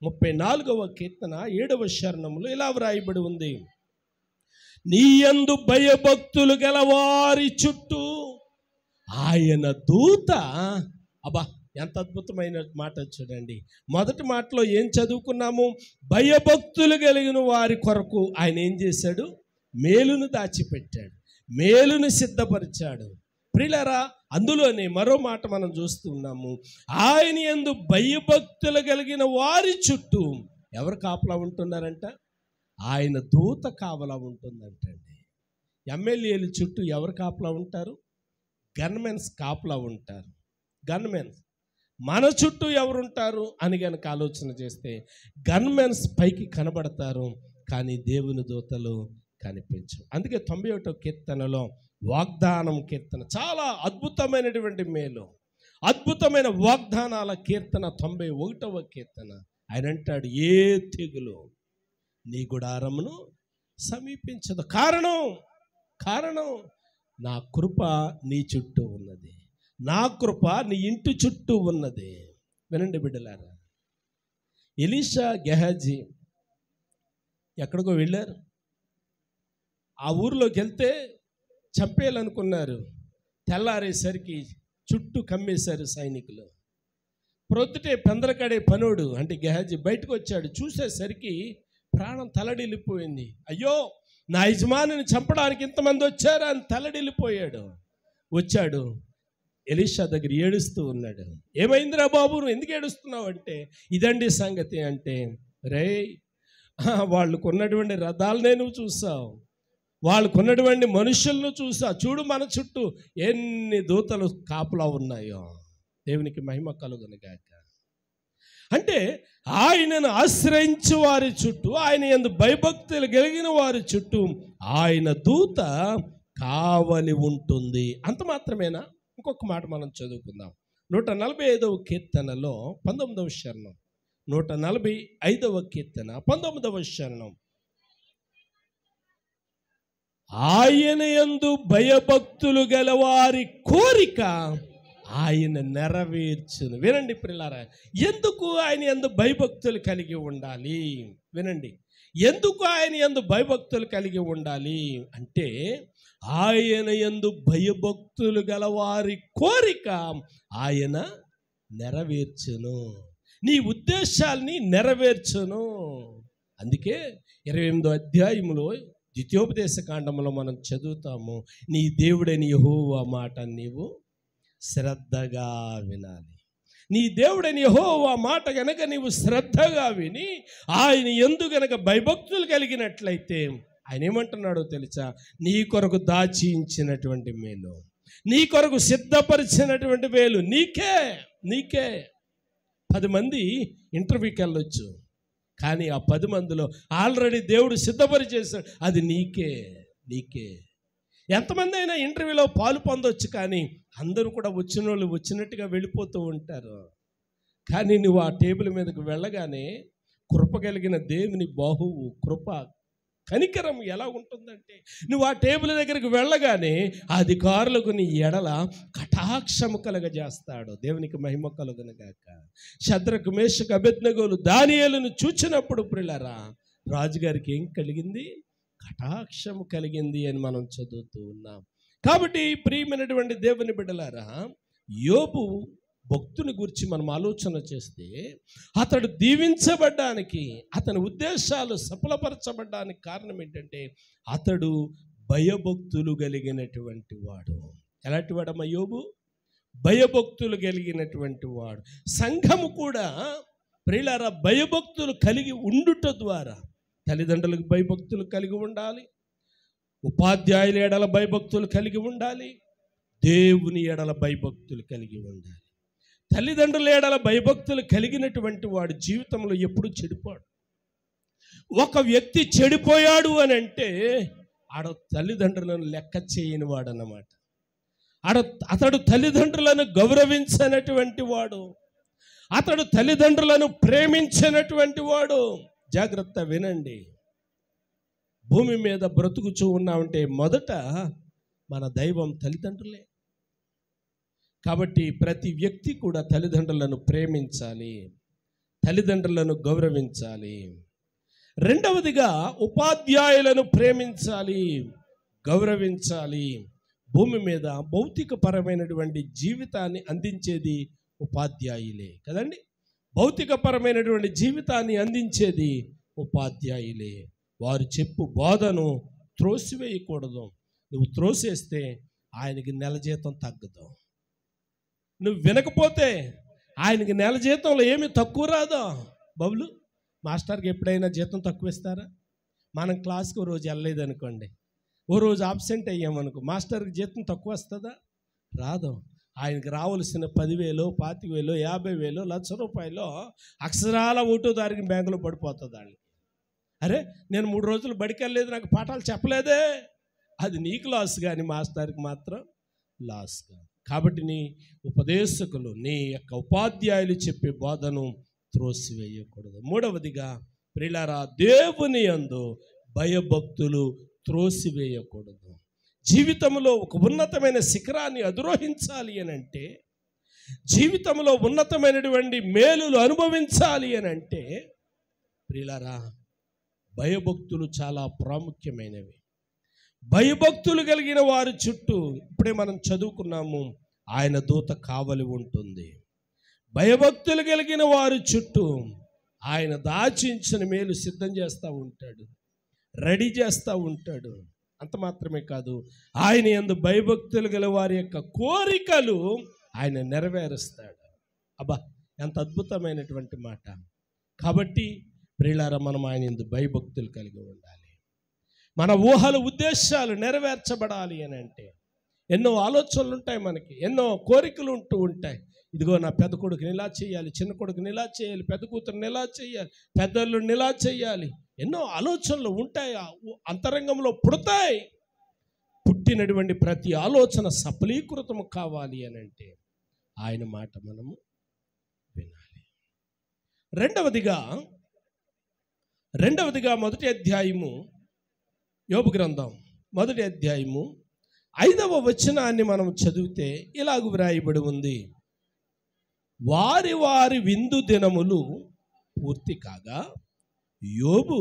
34వ కీర్తన 7వ శరణములో ఇలా వ్రాయబడి ఉంది, నీయందు భయభక్తులు గలవారి చుట్టూ ఆయన దూత. అబ్బా, ఎంత అద్భుతమైన మాట చూడండి. మొదటి మాటలో ఏం చదువుకున్నాము? భయభక్తులు కలిగిన వారి కొరకు ఆయన ఏం చేశాడు? మేలును దాచిపెట్టాడు, మేలును సిద్ధపరిచాడు. ప్రియులారా, అందులోనే మరో మాట మనం చూస్తూ ఉన్నాము, ఆయన యందు భయభక్తులు కలిగిన వారి చుట్టూ ఎవరు కాపలా ఉంటున్నారంట? ఆయన దూత కాపలా ఉంటుందంటండి. ఎమ్మెల్యేలు చుట్టూ ఎవరు కాపలా ఉంటారు? గన్మెన్స్ కాపలా ఉంటారు. గన్మెన్స్. మన చుట్టూ ఎవరుంటారు అని కనుక ఆలోచన చేస్తే గన్మెన్స్ పైకి కనబడతారు, కానీ దేవుని దూతలు కనిపించు. అందుకే 91వ కీర్తనలో వాగ్దానం కీర్తన చాలా అద్భుతమైనటువంటి మేలు, అద్భుతమైన వాగ్దానాల కీర్తన 91వ కీర్తన. ఆయన అంటాడు, ఏ తెగులు నీ గుడారమును సమీపించదు. కారణం నా కృప నీ చుట్టూ ఉన్నది, నా కృప నీ ఇంటి చుట్టూ ఉన్నది. వినండి బిడ్డలారా, ఎలీషా గెహాజీ ఎక్కడికో వెళ్ళారు. ఆ ఊరిలోకి వెళ్తే చంపేయాలనుకున్నారు. తెల్లారేసరికి చుట్టూ కమ్మేశారు సైనికులు. ప్రొద్దుటే పెందరకడే పనోడు అంటే గెహాజీ బయటకు వచ్చాడు. చూసేసరికి ప్రాణం తలడిల్లిపోయింది. అయ్యో, నా యజమానిని చంపడానికి ఇంతమంది వచ్చారా అని తలడిల్లిపోయాడు. వచ్చాడు ఎలీషా దగ్గర ఏడుస్తూ ఉన్నాడు. ఏమైందిరా బాబు, నువ్వు ఎందుకు ఏడుస్తున్నావు అంటే, ఇదండి సంగతి అంటే, రే వాళ్ళకు ఉన్నటువంటి రథాలనే నువ్వు చూసావు, వాళ్ళకు ఉన్నటువంటి మనుషులను చూసా, చూడు మన చుట్టూ ఎన్ని దూతలు కాపలా ఉన్నాయో. దేవునికి మహిమ కలుగును గాక. అంటే ఆయనను ఆశ్రయించు వారి చుట్టూ, ఆయన యందు భయభక్తులు కలిగిన వారి చుట్టూ ఆయన దూత కావలి ఉంటుంది. అంత మాత్రమేనా? ఇంకొక మాట మనం చదువుకుందాం. 145వ కీర్తనలో 19వ శరణం. 145వ కీర్తన 19వ శరణం. ఆయన యందు భయభక్తులు గలవారి కోరిక ఆయన నెరవేర్చును. వినండి ప్రియులారా, ఎందుకు ఆయన యందు భయభక్తులు కలిగి ఉండాలి? వినండి, ఎందుకు ఆయన యందు భయభక్తులు కలిగి ఉండాలి అంటే, ఆయన యందు భయభక్తులు గలవారి కోరిక ఆయన నెరవేర్చును. నీ ఉద్దేశాల్ని నెరవేర్చును. అందుకే 28వ అధ్యాయంలో ద్వితీయోపదేశ కాండంలో మనం చదువుతాము, నీ దేవుడైన యెహోవా మాట నీవు శ్రద్ధగా వినాలి. నీ దేవుడైన యెహోవా మాట గనక నీవు శ్రద్ధగా విని ఆయన యందు గనక భయభక్తులు కలిగినట్లయితే, ఆయన ఏమంటున్నాడో తెలుసా? నీ కొరకు దాచించినటువంటి మేలు, నీ కొరకు సిద్ధపరిచినటువంటి మేలు నీకే. 10 మంది ఇంటర్వ్యూకి వెళ్ళొచ్చు, కానీ ఆ 10 మందిలో ఆల్రెడీ దేవుడు సిద్ధపరిచేశాడు. అది నీకే. ఎంతమంది అయినా ఇంటర్వ్యూలో పాలు పొందొచ్చు, కానీ అందరూ కూడా వచ్చిన వాళ్ళు వచ్చినట్టుగా వెళ్ళిపోతూ ఉంటారు. కానీ నువ్వు ఆ టేబుల్ మీదకు వెళ్ళగానే కృప కలిగిన దేవుని బాహువు, కృప, కనికరం ఎలా ఉంటుందంటే, నువ్వు ఆ టేబుల్ దగ్గరికి వెళ్ళగానే ఆ అధికారులకు నీ ఎడల కటాక్షము కలగజేస్తాడు. దేవునికి మహిమ కలుగును గాక. శద్రకు, మేషకు, అబేద్నెగోలు, దానియేలును చూచినప్పుడు ప్రియులారా, రాజుగారికి ఏం కలిగింది? కటాక్షము కలిగింది అని మనం చదువుతూ ఉన్నాం. కాబట్టి ప్రియమైనటువంటి దేవుని బిడ్డలారా, యోబు భక్తుని గురించి మనం ఆలోచన చేస్తే, అతడు దీవించబడ్డానికి, అతని ఉద్దేశాలు సఫలపరచబడ్డానికి కారణం ఏంటంటే, అతడు భయభక్తులు కలిగినటువంటి వాడు. ఎలాంటి వాడమ్మా యోబు? భయభక్తులు కలిగినటువంటి వాడు. సంఘము కూడా ప్రియులారా భయభక్తులు కలిగి ఉండుట ద్వారా తల్లిదండ్రులకు భయభక్తులు కలిగి ఉండాలి, ఉపాధ్యాయుల ఎడల భయభక్తులు కలిగి ఉండాలి, దేవుని ఎడల భయభక్తులు కలిగి ఉండాలి. తల్లిదండ్రుల ఎడల భయభక్తులు కలిగినటువంటి వాడు జీవితంలో ఎప్పుడు చెడిపోడు. ఒక వ్యక్తి చెడిపోయాడు అని అంటే ఆడ తల్లిదండ్రులను లెక్క చేయని వాడు అన్నమాట. అతడు తల్లిదండ్రులను గౌరవించినటువంటి వాడు, అతడు తల్లిదండ్రులను ప్రేమించినటువంటి వాడు. జాగ్రత్త వినండి, భూమి మీద బ్రతుకుచూ ఉన్నామంటే మొదట మన దైవం తల్లిదండ్రులే. కాబట్టి ప్రతి వ్యక్తి కూడా తల్లిదండ్రులను ప్రేమించాలి, తల్లిదండ్రులను గౌరవించాలి. రెండవదిగా ఉపాధ్యాయులను ప్రేమించాలి, గౌరవించాలి. భూమి మీద భౌతికపరమైనటువంటి జీవితాన్ని అందించేది ఉపాధ్యాయులే కదండి. భౌతికపరమైనటువంటి జీవితాన్ని అందించేది ఉపాధ్యాయులే. వారు చెప్పు బోధను త్రోసివేయకూడదు. నువ్వు త్రోసేస్తే ఆయనకి నెల జీతం తగ్గదు. నువ్వు వినకపోతే ఆయనకి నెల జీతంలో ఏమి తక్కువ రాదో. బబులు మాస్టర్కి ఎప్పుడైనా జీతం తక్కువ ఇస్తారా? మనం క్లాస్కి ఓ రోజు వెళ్ళలేదనుకోండి, ఓ రోజు ఆబ్సెంట్ అయ్యామనుకో, మాస్టర్కి జీతం తక్కువ వస్తుందా? రాదు. ఆయనకి రావాల్సిన 10,000, 25,000, 50,000, ₹1,00,000 అక్షరాల ఓటో దారికి బ్యాంకులో పడిపోతుంది వాళ్ళకి. అరే నేను 3 రోజులు బడికి వెళ్ళలేదు, నాకు పాఠాలు చెప్పలేదే. అది నీకు లాస్, కానీ మాస్టర్కి మాత్రం లాస్ కాదు. కాబట్టి నీ ఉపదేశకులు, నీ యొక్క ఉపాధ్యాయులు చెప్పే బోధను త్రోసివేయకూడదు. మూడవదిగా ప్రియులారా, దేవుని యందు భయభక్తులు త్రోసివేయకూడదు. జీవితంలో ఒక ఉన్నతమైన శిఖరాన్ని అధిరోహించాలి అని అంటే, జీవితంలో ఉన్నతమైనటువంటి మేలులు అనుభవించాలి అని అంటే ప్రియులారా, భయభక్తులు చాలా ప్రాముఖ్యమైనవి. భయభక్తులు కలిగిన వారి చుట్టూ, ఇప్పుడే మనం చదువుకున్నాము, ఆయన దూత కావలి ఉంటుంది. భయభక్తులు కలిగిన వారి చుట్టూ ఆయన దాచించిన మేలు సిద్ధం చేస్తూ ఉంటాడు, రెడీ చేస్తూ ఉంటాడు. అంత మాత్రమే కాదు, ఆయన యందు భయభక్తులు గల వారి యొక్క కోరికలు ఆయన నెరవేరుస్తాడు. అబ్బా, ఎంత అద్భుతమైనటువంటి మాట. కాబట్టి ప్రియులారా, మనం ఆయన యందు భయభక్తులు కలిగి ఉండాలి. మన ఊహల ఉద్దేశాలు నెరవేర్చబడాలి అని అంటే ఎన్నో ఆలోచనలు ఉంటాయి, మనకి ఎన్నో కోరికలు ఉంటూ ఉంటాయి. ఇదిగో నా పెద్ద కొడుకుని ఇలా చేయాలి, చిన్న కొడుకుని ఇలా చేయాలి, పెద్ద కూతురుని ఇలా చేయాలి, పెద్దల్లుని ఇలా చేయాలి. ఎన్నో ఆలోచనలు ఉంటాయి, అంతరంగంలో పుడతాయి. పుట్టినటువంటి ప్రతి ఆలోచన సఫలీకృతం కావాలి అని అంటే ఆయన మాట మనము వినాలి. రెండవదిగా మొదటి అధ్యాయము, యోబు గ్రంథం మొదటి అధ్యాయము 5వ వచనాన్ని మనం చదివితే ఇలాగ వ్రాయబడి ఉంది: వారి వారి విందు దినములు పూర్తి కాగా యోబు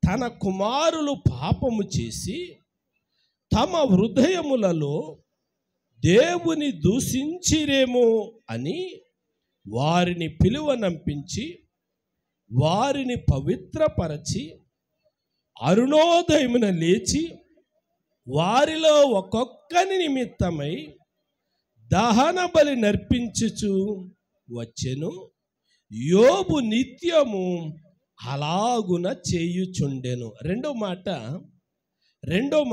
తన కుమారులు పాపము చేసి తమ హృదయములలో దేవుని దూషించిరేమో అని వారిని పిలువనంపించి వారిని పవిత్రపరచి అరుణోదయమున లేచి వారిలో ఒక్కొక్కని నిమిత్తమై దహన బలి నర్పించుచు వచ్చెను. యోబు నిత్యము అలాగున చేయుచుండెను. రెండో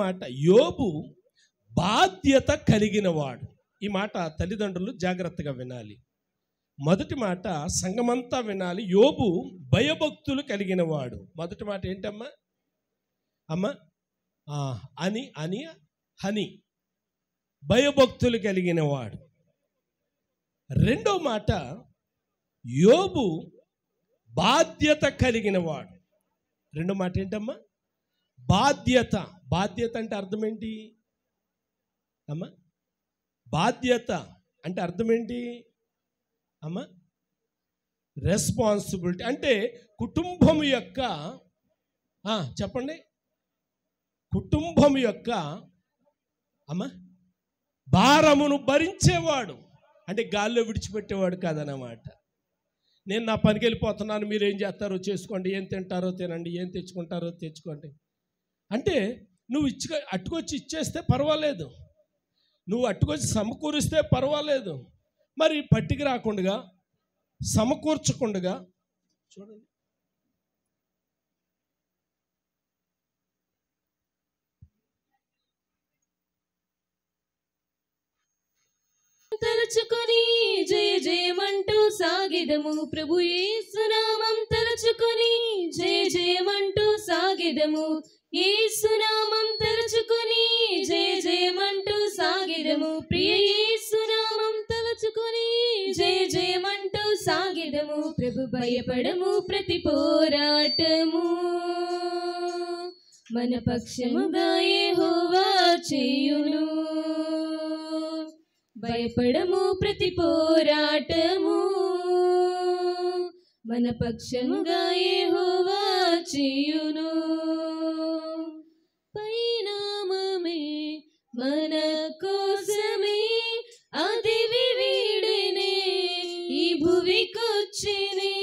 మాట యోబు బాధ్యత కలిగినవాడు. ఈ మాట తల్లిదండ్రులు జాగ్రత్తగా వినాలి. మొదటి మాట సంఘమంతా వినాలి. యోబు భయభక్తులు కలిగినవాడు. మొదటి మాట ఏంటమ్మా? అమ్మ హని భయభక్తులు కలిగినవాడు. రెండో మాట యోబు బాధ్యత కలిగినవాడు. రెండో మాట ఏంటమ్మా? బాధ్యత అంటే అర్థం ఏంటి అమ్మా? బాధ్యత అంటే అర్థం ఏంటి అమ్మా? రెస్పాన్సిబిలిటీ అంటే కుటుంబం యొక్క చెప్పండి, కుటుంబం యొక్క అమ్మా భారమును భరించేవాడు. అంటే గాల్లో విడిచిపెట్టేవాడు కాదన్నమాట. నేను నా పనికి వెళ్ళిపోతున్నాను, మీరు ఏం చేస్తారో చేసుకోండి, ఏం తింటారో తినండి, ఏం తెచ్చుకుంటారో తెచ్చుకోండి అంటే నువ్వు అట్టుకొచ్చి ఇచ్చేస్తే పర్వాలేదు, నువ్వు అట్టుకొచ్చి సమకూరిస్తే పర్వాలేదు. మరి పట్టికి రాకుండా సమకూర్చకుండా చూడండి,
తలుచుకొని జయ జయమంటూ సాగిదము, ప్రభు యేసు నామం తలుచుకొని జయ జయమంటూ సాగిదము, యేసు నామం తలుచుకొని జయ జయమంటూ సాగిదము, ప్రియ యేసు నామం తలుచుకొని జయ జయమంటూ సాగిదము. ప్రభు భయపడము ప్రతి పోరాటము మన పక్షముగా యెహోవా చేయును. భయపడము ప్రతి పోరాటము మన పక్షముగా యెహోవా చేయును. పరిణామమే మన కోసమే అది వీడనే ఈ భువికొచ్చినే.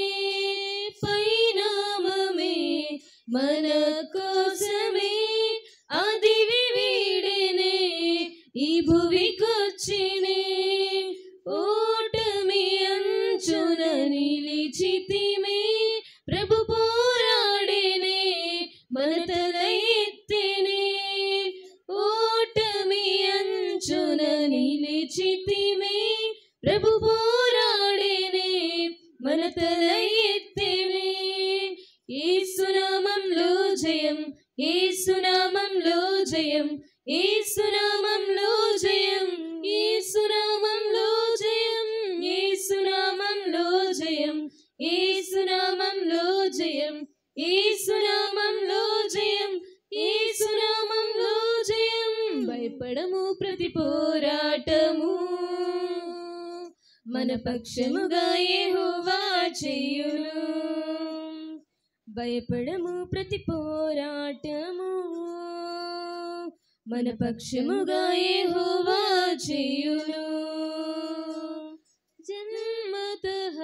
పరిణామమే మన కోసమే అది వీడనే ఈ భువికొచ్చినే. ఓటమి అంచున నిలిచితిమే, ప్రభు పోరాడినే మన తల ఎత్తినే. ఓటమి అంచున నిలిచితిమే, ప్రభు పోరాడినే మన తల ఎత్తినే. యేసు నామములో జయం, యేసు నామములో జయం, యేసు నామములో జయం, యేసు నామములో జయం, యేసు నామములో జయం, యేసు నామములో జయం, యేసు నామములో జయం, యేసు నామములో జయం. భయపడము ప్రతి పోరాటము మన పక్షముగా యెహోవా చేయును. భయపడము ప్రతి పోరాటము మన పక్షముగా యెహోవా చేయును. జన్మతః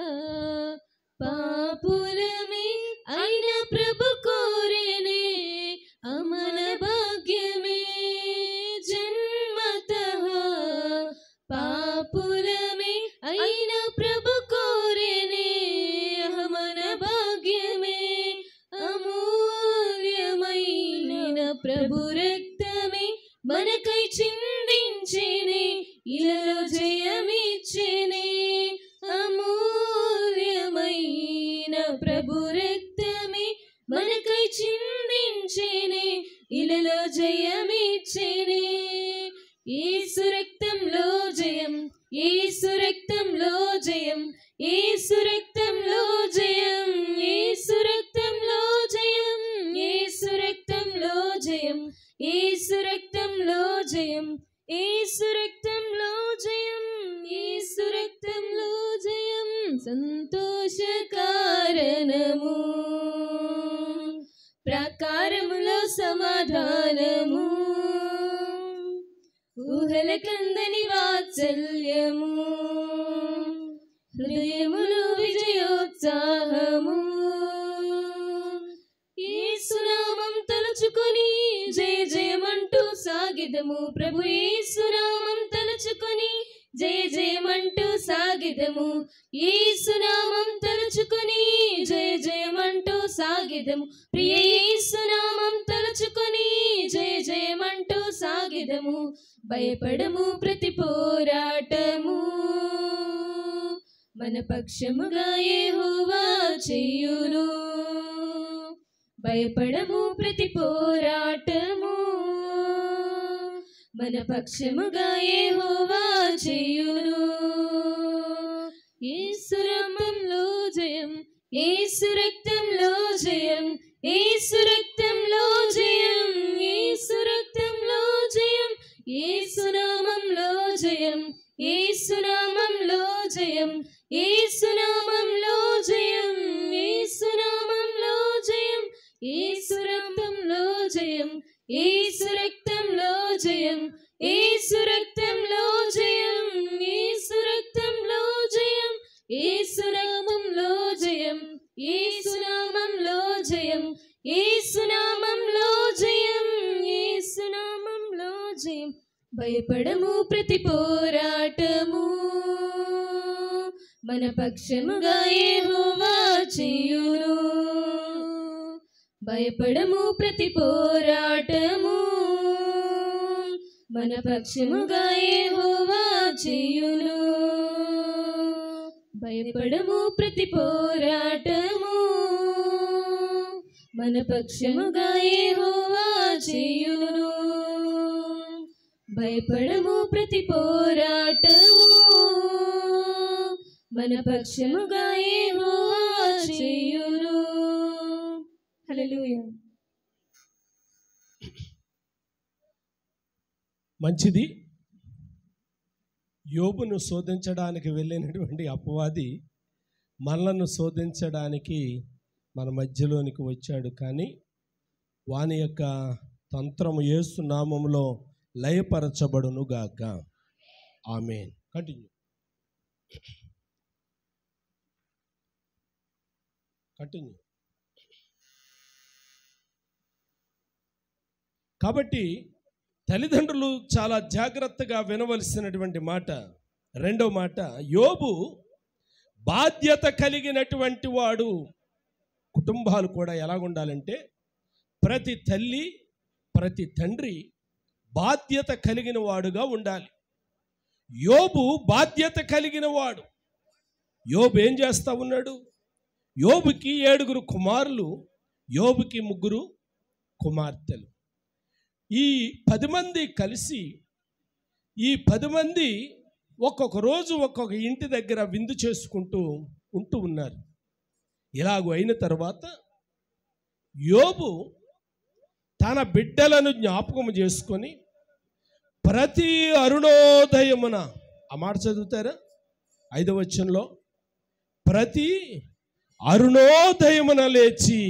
పాపులమే అయిన ప్రభు కోరేనే అమల భాగ్యమే. జన్మతః పాపులమే అయిన ప్రభు కోరేనే అమల భాగ్యమే. అమూల్యమైన ప్రభు రక్తమే మనకై చిందించేనే ఇలలో జయమిచ్చేనే. అమూల్యమైన ప్రభు రక్తమే మనకై చిందించేనే ఇలలో జయమిచ్చేనే. యేసు రక్తంలో జయం, యేసు రక్తంలో జయం, యేసు రక్తంలో జయం, యేసు రక్తంలో జయం, యేసు రక్తంలో జయం, యేసు రక్తంలో జయం, యేసు రక్తంలో జయం, యేసు రక్తంలో జయం. సంతోష కారణము, ప్రాకారములో సమాధానము, ఊహల కందని వాత్సల్యము, హృదయములు విజయోత్సాహము. యేసునామం తలుచుకొని జయ జయమంటూ సాగిదము. ప్రభు యేసునామం తలుచుకొని జయ జయమంటూ సాగిదము. యేసునామం తలుచుకొని జయ జయమంటూ సాగిదము. ప్రియ యేసునామం తలుచుకొని జయ జయమంటూ సాగిదము. భయపడము ప్రతి పోరాటము, మన పక్షముగా యెహోవా చేయును. భయపడము ప్రతి పోరాటము, మన పక్షముగా యెహోవా చేయును. యేసు రక్తంలో జయం, యేసు రక్తంలో జయం, యేసు రక్తంలో జయం, యేసు రక్తంలో జయం, యేసు నామములో జయం, యేసు నామములో జయం, యేసు నామములో జయం, యేసు నామములో జయం, యేసు రక్తంలో జయం, యేసు రక్తంలో జయం, యేసు రక్తంలో జయం, యేసు రక్తంలో జయం, యేసు నామములో జయం, యేసు నామములో జయం, యేసు నామములో జయం, యేసు నామములో జయం. భయపడము ప్రతి పోరాటము, మన పక్షముగా యెహోవా చేయును. భయపడము ప్రతి పోరాటము, మన పక్షముగా యెహోవా చేయును. భయపడము ప్రతి పోరాటము, మన పక్షముగా యెహోవా చేయును. భయపడము ప్రతి పోరాటము, మన పక్షముగా యెహోవా చేయును. హల్లెలూయా.
మంచిది. యోబును శోధించడానికి వెళ్ళినటువంటి అపవాది మనలను శోధించడానికి మన మధ్యలోనికి వచ్చాడు. కానీ వాని యొక్క తంత్రము యేసు నామములో లయపరచబడును గాక. ఆమేన్. కంటిన్యూ. కాబట్టి తల్లిదండ్రులు చాలా జాగ్రత్తగా వినవలసినటువంటి మాట. రెండో మాట, యోబు బాధ్యత కలిగినటువంటి వాడు. కుటుంబాలు కూడా ఎలాగుండాలంటే ప్రతి తల్లి ప్రతి తండ్రి బాధ్యత కలిగిన వాడుగా ఉండాలి. యోబు బాధ్యత కలిగిన వాడు. యోబు ఏం చేస్తా ఉన్నాడు? యోబుకి 7 కుమారులు, యోబుకి 3 కుమార్తెలు. ఈ 10 మంది కలిసి, ఈ 10 మంది ఒక్కొక్క రోజు ఒక్కొక్క ఇంటి దగ్గర విందు చేసుకుంటూ ఉన్నారు. ఇలాగూ అయిన తర్వాత యోబు తన బిడ్డలను జ్ఞాపకం చేసుకొని ప్రతి అరుణోదయమున, ఆ మాట చదువుతారా 5వ వచనంలో, ప్రతి అరుణోదయమున లేచి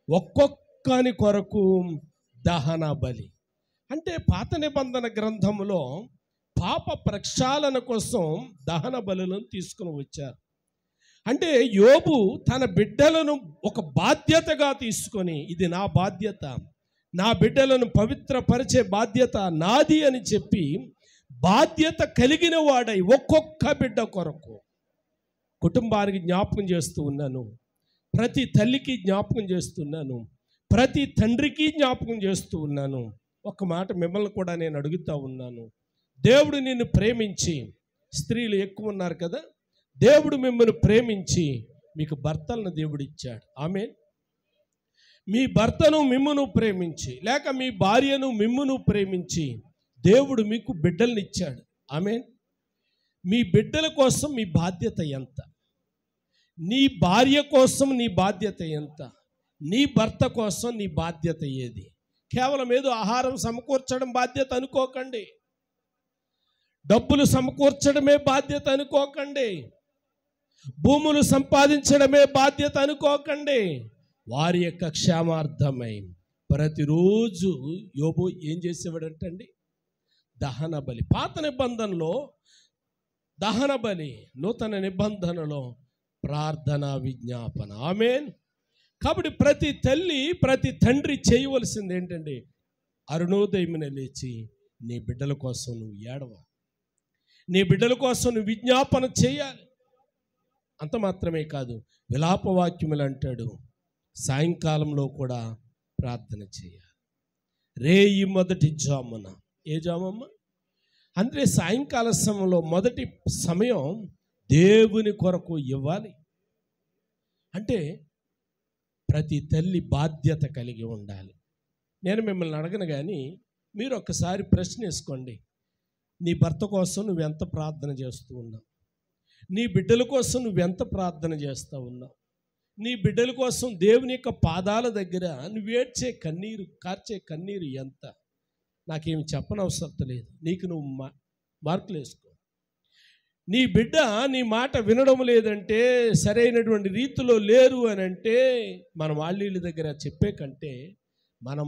ఒక్కొక్కని కొరకు దహన బలి అంటే పాత నిబంధన గ్రంథంలో పాప ప్రక్షాళన కోసం దహన బలులను తీసుకుని వచ్చారు. అంటే యోబు తన బిడ్డలను ఒక బాధ్యతగా తీసుకొని, ఇది నా బాధ్యత, నా బిడ్డలను పవిత్రపరిచే బాధ్యత నాది అని చెప్పి బాధ్యత కలిగిన వాడై ఒక్కొక్క బిడ్డ కొరకు కుటుంబానికి జ్ఞాపకం చేస్తూ ఉన్నాను, ప్రతి తల్లికి జ్ఞాపకం చేస్తున్నాను, ప్రతి తండ్రికి జ్ఞాపకం చేస్తూ ఉన్నాను. ఒక మాట మిమ్మల్ని కూడా నేను అడుగుతూ ఉన్నాను. దేవుడు నిన్ను ప్రేమించి, స్త్రీలు ఎక్కువ ఉన్నారు కదా, దేవుడు మిమ్మల్ని ప్రేమించి మీకు భర్తలను దేవుడు ఇచ్చాడు. ఆమేన్. మీ భర్తను మిమ్మును ప్రేమించి, లేక మీ భార్యను మిమ్మును ప్రేమించి దేవుడు మీకు బిడ్డలను ఇచ్చాడు. ఆమేన్. మీ బిడ్డల కోసం మీ బాధ్యత ఎంత? నీ భార్య కోసం నీ బాధ్యత ఎంత? నీ భర్త కోసం నీ బాధ్యత ఏది? కేవలం ఏదో ఆహారం సమకూర్చడం బాధ్యత అనుకోకండి, డబ్బులు సమకూర్చడమే బాధ్యత అనుకోకండి, భూములు సంపాదించడమే బాధ్యత అనుకోకండి. వారి యొక్క క్షేమార్థమై ప్రతిరోజు యోబు ఏం చేసేవాడంటండి? దహన బలి. పాత నిబంధనలో దహన బలి, నూతన నిబంధనలో ప్రార్థనా విజ్ఞాపన. ఆమేన్. కాబట్టి ప్రతి తల్లి, ప్రతి తండ్రి చేయవలసింది ఏంటంటే, అరుణోదయమున లేచి నీ బిడ్డల కోసం నువ్వు ఏడవాలి, నీ బిడ్డల కోసం నువ్వు విజ్ఞాపన చేయాలి. అంత మాత్రమే కాదు, విలాపవాక్యములు అంటాడు, సాయంకాలంలో కూడా ప్రార్థన చేయాలి. రేయి మొదటి జామున. ఏ జామమ్మ? అంటే సాయంకాల సమయంలో మొదటి సమయం దేవుని కొరకు ఇవ్వాలి. అంటే ప్రతి తల్లి బాధ్యత కలిగి ఉండాలి. నేను మిమ్మల్ని అడగను కానీ మీరు ఒక్కసారి ప్రశ్న వేసుకోండి. నీ భర్త కోసం నువ్వెంత ప్రార్థన చేస్తూ ఉన్నావు? నీ బిడ్డల కోసం నువ్వెంత ప్రార్థన చేస్తూ ఉన్నావు? నీ బిడ్డల కోసం దేవుని యొక్క పాదాల దగ్గర నువ్వేడ్చే కన్నీరు, కార్చే కన్నీరు ఎంత? నాకేమి చెప్పనవసరం లేదు, నీకు నువ్వు మార్కులు వేసుకో. నీ బిడ్డ నీ మాట వినడం లేదంటే, సరైనటువంటి రీతిలో లేరు అని అంటే, మన వాళ్ళ దగ్గర చెప్పే కంటే మనం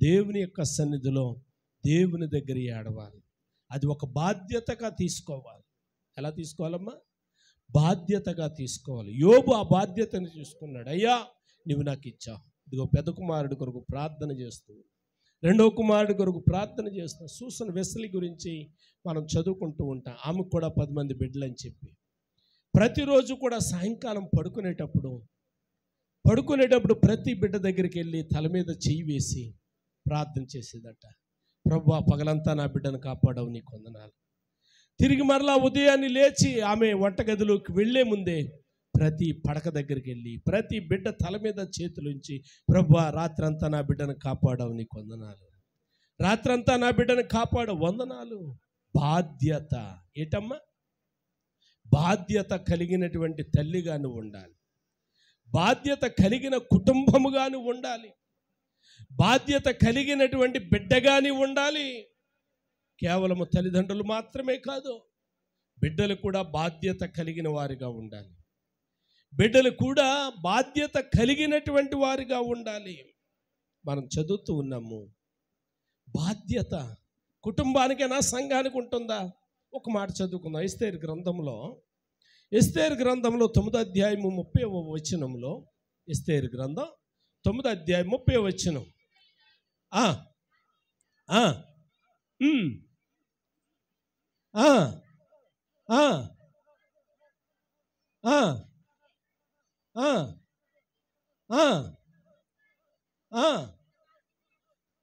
దేవుని యొక్క సన్నిధిలో దేవుని దగ్గర ఏడవాలి. అది ఒక బాధ్యతగా తీసుకోవాలి. ఎలా తీసుకోవాలమ్మా? బాధ్యతగా తీసుకోవాలి. యోబు ఆ బాధ్యతను తీసుకున్నాడు. అయ్యా నువ్వు నాకు ఇచ్చావు, ఇదిగో పెద్ద కుమారుడి కొరకు ప్రార్థన చేస్తూ, రెండవ కుమారుడి కొరకు ప్రార్థన చేస్తాం. సూసన్ వెస్లీ గురించి మనం చదువుకుంటూ ఉంటాం. ఆమెకు కూడా 10 మంది బిడ్డలు అని చెప్పి ప్రతిరోజు కూడా సాయంకాలం పడుకునేటప్పుడు ప్రతి బిడ్డ దగ్గరికి వెళ్ళి తల మీద చెయ్యి వేసి ప్రార్థన చేసేదట. ప్రభువా, పగలంతా నా బిడ్డను కాపాడవు, నీకు వందనాలు. తిరిగి మరలా ఉదయాన్నే లేచి ఆమె వంటగదిలోకి వెళ్లే ముందే ప్రతి పడక దగ్గరికి వెళ్ళి ప్రతి బిడ్డ తల మీద చేతులుంచి, ప్రభువా, రాత్రంతా నా బిడ్డను కాపాడవు, నీకు వందనాలు, రాత్రంతా నా బిడ్డను కాపాడవు, వందనాలు. బాధ్యత ఏటమ్మా? బాధ్యత కలిగినటువంటి తల్లిగా నువ్వు ఉండాలి, బాధ్యత కలిగిన కుటుంబముగా నువ్వు ఉండాలి, బాధ్యత కలిగినటువంటి బిడ్డగాని ఉండాలి. కేవలము తల్లిదండ్రులు మాత్రమే కాదు, బిడ్డలు కూడా బాధ్యత కలిగిన వారిగా ఉండాలి, బిడ్డలు కూడా బాధ్యత కలిగినటువంటి వారిగా ఉండాలి. మనం చదువుతూ ఉన్నాము, బాధ్యత కుటుంబానికైనా సంఘానికి ఉంటుందా? ఒక మాట చదువుకుందాం. ఎస్తేరు గ్రంథంలో 9వ అధ్యాయము 30వ వచనంలో, ఎస్తేరు గ్రంథం 9వ అధ్యాయం 30వ వచనం.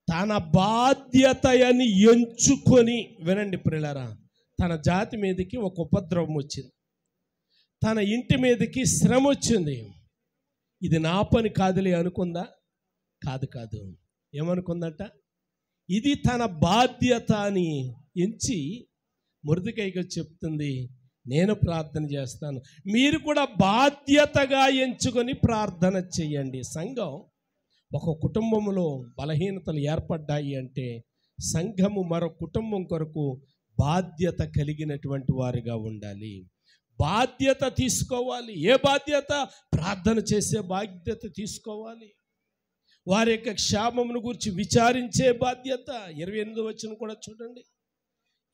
తన బాధ్యత అని ఎంచుకొని, వినండి ప్రియులారా, తన జాతి మీదకి ఒక ఉపద్రవం వచ్చింది, తన ఇంటి మీదకి శ్రమ వచ్చింది. ఇది నా పని కాదులే అనుకుందా? కాదు. ఏమనుకుందట? ఇది తన బాధ్యత అని ఎంచి మొర్దెకైకి చెప్తుంది, నేను ప్రార్థన చేస్తాను, మీరు కూడా బాధ్యతగా ఎంచుకొని ప్రార్థన చెయ్యండి. సంఘం, ఒక కుటుంబంలో బలహీనతలు ఏర్పడ్డాయి అంటే సంఘము మరో కుటుంబం కొరకు బాధ్యత కలిగినటువంటి వారిగా ఉండాలి, బాధ్యత తీసుకోవాలి. ఏ బాధ్యత? ప్రార్థన చేసే బాధ్యత తీసుకోవాలి. వారి యొక్క క్షేమమును గురించి విచారించే బాధ్యత. 28వ వచనం కూడా చూడండి.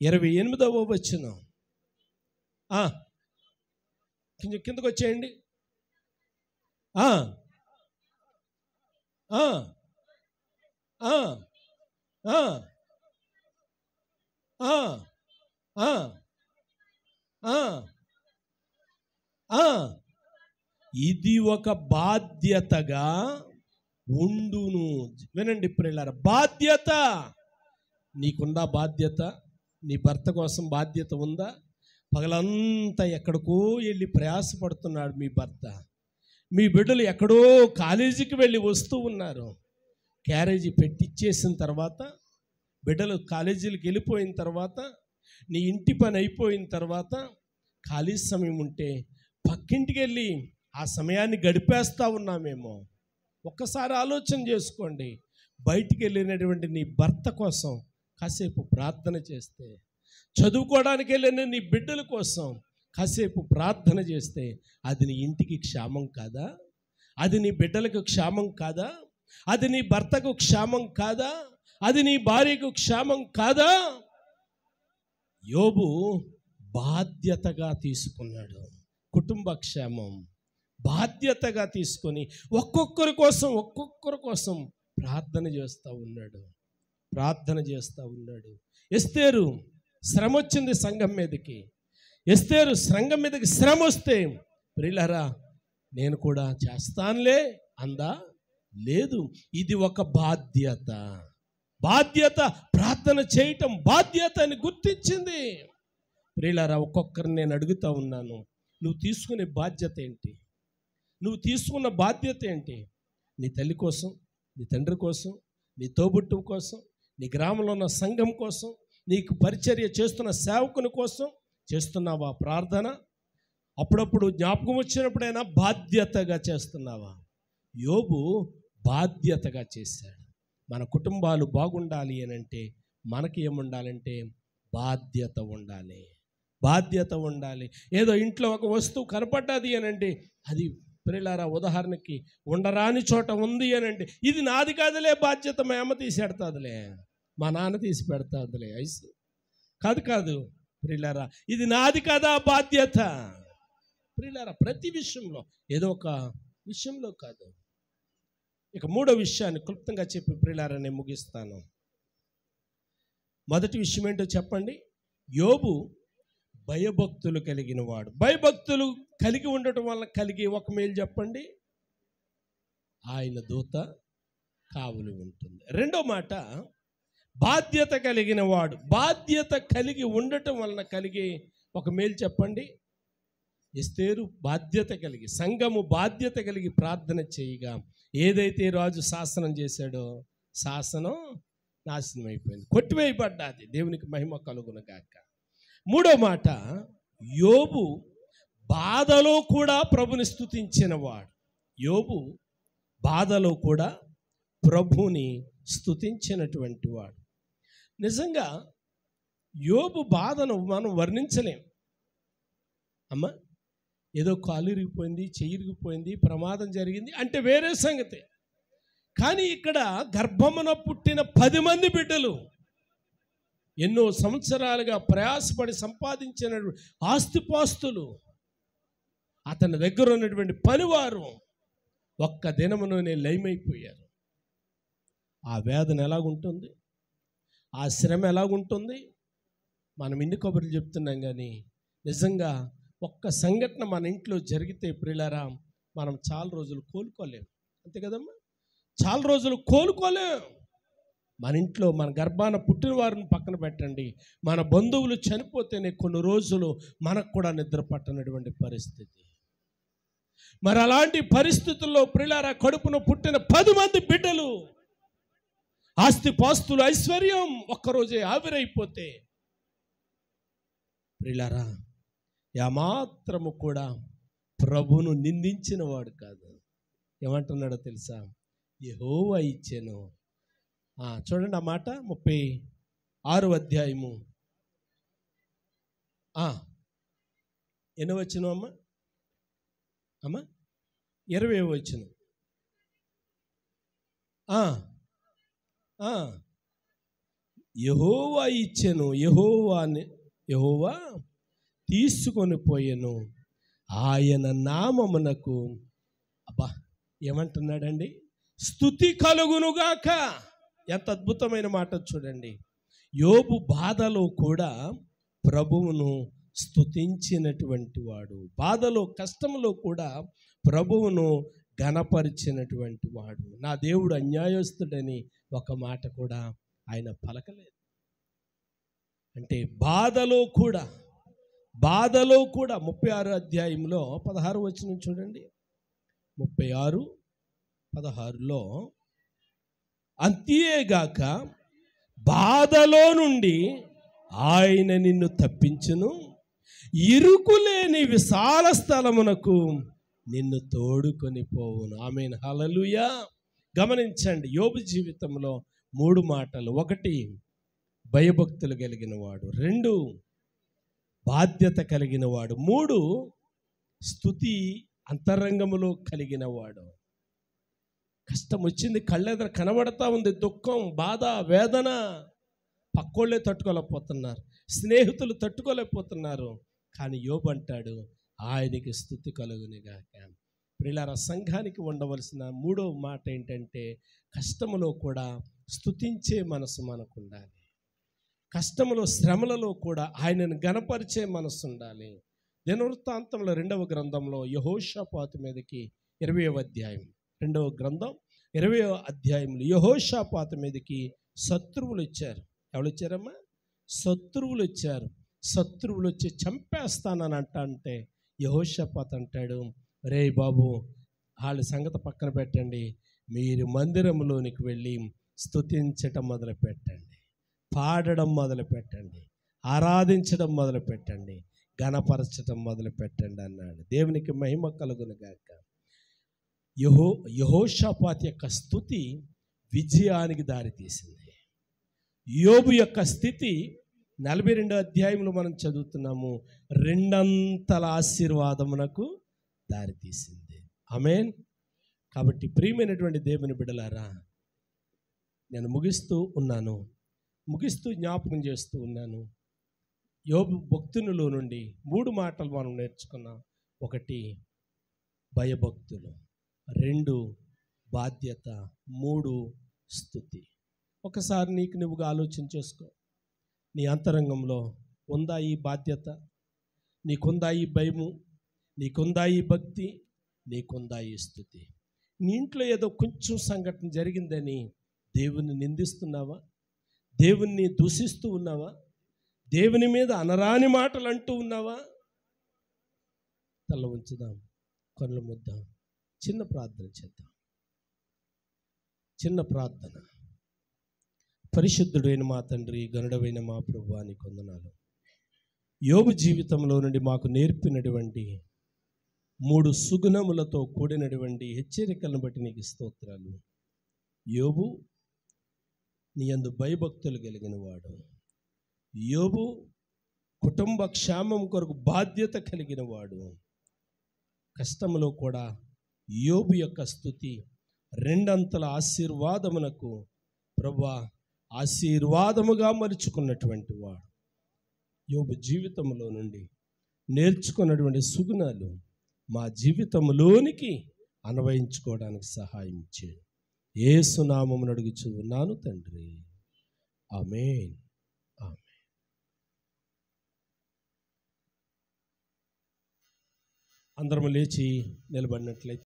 28వ వచనం కిందకు వచ్చేయండి. ఇది ఒక బాధ్యతగా ఉండును. వినండి ప్రియులారా, బాధ్యత. నీకుందా బాధ్యత? నీ భర్త కోసం బాధ్యత ఉందా? పగలంతా ఎక్కడికో వెళ్ళి ప్రయాసపడుతున్నాడు మీ భర్త. మీ బిడ్డలు ఎక్కడో కాలేజీకి వెళ్ళి వస్తూ ఉన్నారు. క్యారేజీ పెట్టిచ్చేసిన తర్వాత, బిడ్డలు కాలేజీలకు వెళ్ళిపోయిన తర్వాత, నీ ఇంటి పని అయిపోయిన తర్వాత ఖాళీ సమయం ఉంటే పక్కింటికి వెళ్ళి ఆ సమయాన్ని గడిపేస్తూ ఉన్నామేమో. ఒక్కసారి ఆలోచన చేసుకోండి. బయటికి వెళ్ళినటువంటి నీ భర్త కోసం కాసేపు ప్రార్థన చేస్తే, చదువుకోవడానికి వెళ్ళిన నీ బిడ్డల కోసం కాసేపు ప్రార్థన చేస్తే అది నీ ఇంటికి క్షేమం కాదా? అది నీ బిడ్డలకు క్షేమం కాదా? అది నీ భర్తకు క్షేమం కాదా? అది నీ భార్యకు క్షేమం కాదా? యోబు బాధ్యతగా తీసుకున్నాడు. కుటుంబ క్షేమం బాధ్యతగా తీసుకొని ఒక్కొక్కరి కోసం ప్రార్థన చేస్తూ ఉన్నాడు. ఎస్తేరు శ్రమ వచ్చింది సంఘం మీదకి. ఎస్తేరు సంఘం మీదకి శ్రమ వస్తే, ప్రియులారా నేను కూడా చేస్తానులే అందా? లేదు. ఇది ఒక బాధ్యత. ప్రార్థన చేయటం బాధ్యత అని గుర్తించింది. ప్రియులారా, ఒక్కొక్కరిని నేను అడుగుతా ఉన్నాను, నువ్వు తీసుకునే బాధ్యత ఏంటి? నువ్వు తీసుకున్న బాధ్యత ఏంటి? నీ తల్లి కోసం, నీ తండ్రి కోసం, నీ తోబుట్టువు కోసం, నీ గ్రామంలో ఉన్న సంఘం కోసం, నీకు పరిచర్య చేస్తున్న సేవకుని కోసం చేస్తున్నావా ప్రార్థన? అప్పుడప్పుడు జ్ఞాపకం వచ్చినప్పుడైనా బాధ్యతగా చేస్తున్నావా? యోబు బాధ్యతగా చేశాడు. మన కుటుంబాలు బాగుండాలి అని అంటే మనకి ఏముండాలంటే బాధ్యత ఉండాలి. ఏదో ఇంట్లో ఒక వస్తువు కనపడ్డది అని అంటే, అది ప్రియులారా ఉదాహరణకి ఉండరాని చోట ఉంది అని అంటే, ఇది నాది కాదులే బాధ్యత, మా అమ్మ తీసి పెడతాదులే, మా నాన్న తీసి పెడతాదులే, ఐసు కాదు ప్రియులారా, ఇది నాది కదా బాధ్యత. ప్రియులారా, ప్రతి విషయంలో, ఏదో ఒక విషయంలో కాదు. ఇక మూడో విషయాన్ని క్లుప్తంగా చెప్పి ప్రియులారా నేను ముగిస్తాను. మొదటి విషయం ఏంటో చెప్పండి. యోబు భయభక్తులు కలిగిన వాడు. భయభక్తులు కలిగి ఉండటం వల్ల కలిగే ఒక మేలు చెప్పండి, ఆయన దూత కావలి ఉంటుంది. రెండో మాట, బాధ్యత కలిగిన వాడు. బాధ్యత కలిగి ఉండటం వలన కలిగే ఒక మేలు చెప్పండి. ఎస్తేరు బాధ్యత కలిగి, సంఘము బాధ్యత కలిగి ప్రార్థన చేయగా ఏదైతే రాజు శాసనం చేశాడో శాసనం నాశనం అయిపోయింది, కొట్టివేయబడ్డాది. దేవునికి మహిమ కలుగునగాక. మూడో మాట, యోబు బాధలో కూడా ప్రభుని స్తుతించిన వాడు. యోబు బాధలో కూడా ప్రభుని స్తుతించినటువంటి వాడు. నిజంగా యోబు బాధను మనం వర్ణించలేం. అమ్మా, ఏదో కాలు ఇరిగిపోయింది, చెయ్యి ఇరిగిపోయింది, ప్రమాదం జరిగింది అంటే వేరే సంగతి. కానీ ఇక్కడ గర్భమున పుట్టిన 10 మంది బిడ్డలు, ఎన్నో సంవత్సరాలుగా ప్రయాసపడి సంపాదించిన ఆస్తిపాస్తులు, అతని దగ్గర ఉన్నటువంటి పనివారు ఒక్క దినములోనే లయమైపోయారు. ఆ వేదన ఎలాగుంటుంది, ఆ శ్రమ ఎలాగుంటుంది? మనం ఇన్ని కబుర్లు చెప్తున్నాం కానీ నిజంగా ఒక్క సంఘటన మన ఇంట్లో జరిగితే ప్రియులారా మనం చాలా రోజులు కోలుకోలేం. అంతే కదమ్మా, చాలా రోజులు కోలుకోలేం. మన ఇంట్లో మన గర్భాన పుట్టిన వారిని పక్కన పెట్టండి, మన బంధువులు చనిపోతేనే కొన్ని రోజులు మనకు కూడా నిద్ర పట్టనటువంటి పరిస్థితి. మరి అలాంటి పరిస్థితుల్లో ప్రియులారా కడుపున పుట్టిన 10 మంది బిడ్డలు, ఆస్తిపాస్తులు, ఐశ్వర్యం ఒక్కరోజే ఆవిరైపోతే ప్రియులారా ఏమాత్రము కూడా ప్రభును నిందించిన వాడు కాదు. ఏమంటున్నాడో తెలుసా? యెహోవా ఇచ్చెను. చూడండి ఆ మాట, 36వ అధ్యాయము ఎన్నో వచనం అమ్మా 20వ వచనం. ఆ, ఆ, యెహోవా ఇచ్చెను, యెహోవా తీసుకొని పోయెను, ఆయన నామమునకు అబ్బా ఏమంటున్నాడండి, స్తుతి కలుగునుగాక. ఎంత అద్భుతమైన మాట చూడండి. యోబు బాధలో కూడా ప్రభువును స్తుతించినటువంటి వాడు, బాధలో కష్టంలో కూడా ప్రభువును ఘనపరిచినటువంటి వాడు. నా దేవుడు అన్యాయస్తుడని ఒక మాట కూడా ఆయన పలకలేదు. అంటే బాధలో కూడా 36 అధ్యాయంలో 16 వచనం చూడండి. 36:16లో అంతేగాక బాధలో నుండి ఆయన నిన్ను తప్పించును, ఇరుకులేని విశాల స్థలమునకు నిన్ను తోడుకొని పోవును. ఆమేన్, హల్లెలూయా. గమనించండి, యోబు జీవితంలో 3 మాటలు. 1 భయభక్తులు కలిగిన వాడు, 2 బాధ్యత కలిగిన వాడు, 3 స్తుతి అంతరంగములో కలిగిన వాడు. కష్టం వచ్చింది, కళ్ళెదర కనబడతా ఉంది, దుఃఖం, బాధ, వేదన, పక్కోళ్ళే తట్టుకోలేకపోతున్నారు, స్నేహితులు తట్టుకోలేకపోతున్నారు. కానీ యోబు అంటాడు, ఆయనకి స్తుతి కలుగునుగాక. ప్రియులారా, సంఘానికి ఉండవలసిన 3వ మాట ఏంటంటే, కష్టములో కూడా స్తుతించే మనసు మనకు ఉండాలి. కష్టములో, శ్రమలలో కూడా ఆయనను గణపరిచే మనసు ఉండాలి. దినవృత్తాంతంలో 2వ గ్రంథంలో యెహోషాపాతు మీదకి 20వ అధ్యాయం, 2వ గ్రంథం 20వ అధ్యాయంలో యెహోషాపాతు మీదకి శత్రువులు వచ్చారు. ఎవరు వచ్చారమ్మా? శత్రువులు వచ్చారు. శత్రువులు వచ్చి చంపేస్తానని అంటే యెహోషాపాతు అంటాడు, రే బాబు, వాళ్ళ సంగతి పక్కన పెట్టండి, మీరు మందిరంలోనికి వెళ్ళి స్తుతించటం మొదలు పెట్టండి, పాడడం మొదలు పెట్టండి, ఆరాధించడం మొదలు పెట్టండి, ఘనపరచడం మొదలు పెట్టండి అన్నాడు. దేవునికి మహిమ కలుగునుగాక. యెహోషాపాతు యొక్క స్తుతి విజయానికి దారితీసింది. యోబు యొక్క స్థితి 42వ అధ్యాయంలో మనం చదువుతున్నాము, 2 ఆశీర్వాదమునకు దారితీసింది. ఆమేన్. కాబట్టి ప్రియమైనటువంటి దేవుని బిడ్డలారా, నేను ముగిస్తూ జ్ఞాపకం చేస్తూ ఉన్నాను. యోబు భక్తునిలో నుండి 3 మాటలు మనం నేర్చుకున్నాం. 1 భయభక్తులు, 2 బాధ్యత, 3 స్తుతి. ఒకసారి నీకు నువ్వుగా ఆలోచన చేసుకో. నీ అంతరంగంలో ఉందా ఈ బాధ్యత? నీకుందా ఈ భయము? నీకుందా ఈ భక్తి? నీకుందా ఈ స్తుతి? నీ ఇంట్లో ఏదో కొంచెం సంఘటన జరిగిందని దేవుని నిందిస్తున్నావా? దేవుణ్ణి దూషిస్తూ ఉన్నావా? దేవుని మీద అనరాని మాటలు అంటూ ఉన్నావా? తల ఉంచుదాం, కళ్ళు ముద్దాం, చిన్న ప్రార్థన చేద్దాం. చిన్న ప్రార్థన. పరిశుద్ధుడైన మా తండ్రి, గనుడవైన మా ప్రభువా, నీకు వందనాలు. యోబు జీవితంలో నుండి మాకు నేర్పినటువంటి 3 సుగుణములతో కూడినటువంటి హెచ్చరికలను బట్టి నీకు స్తోత్రాలు. యోబు నీ యందు భయభక్తులు కలిగిన వాడు. యోబు కుటుంబ క్షేమం కొరకు బాధ్యత కలిగిన వాడు. కష్టంలో కూడా యోబు యొక్క స్తుతి 2 ఆశీర్వాదమునకు ప్రభువా ఆశీర్వాదముగా మలుచుకున్నటువంటి వాడు. యోబు జీవితంలో నుండి నేర్చుకున్నటువంటి సుగుణాలు మా జీవితంలోనికి అన్వయించుకోవడానికి సహాయం చేయండి. యేసు నామమున అడుగుచు ఉన్నాను తండ్రి, ఆమేన్. ఆమేన్. అందరం లేచి నిలబడినట్లయితే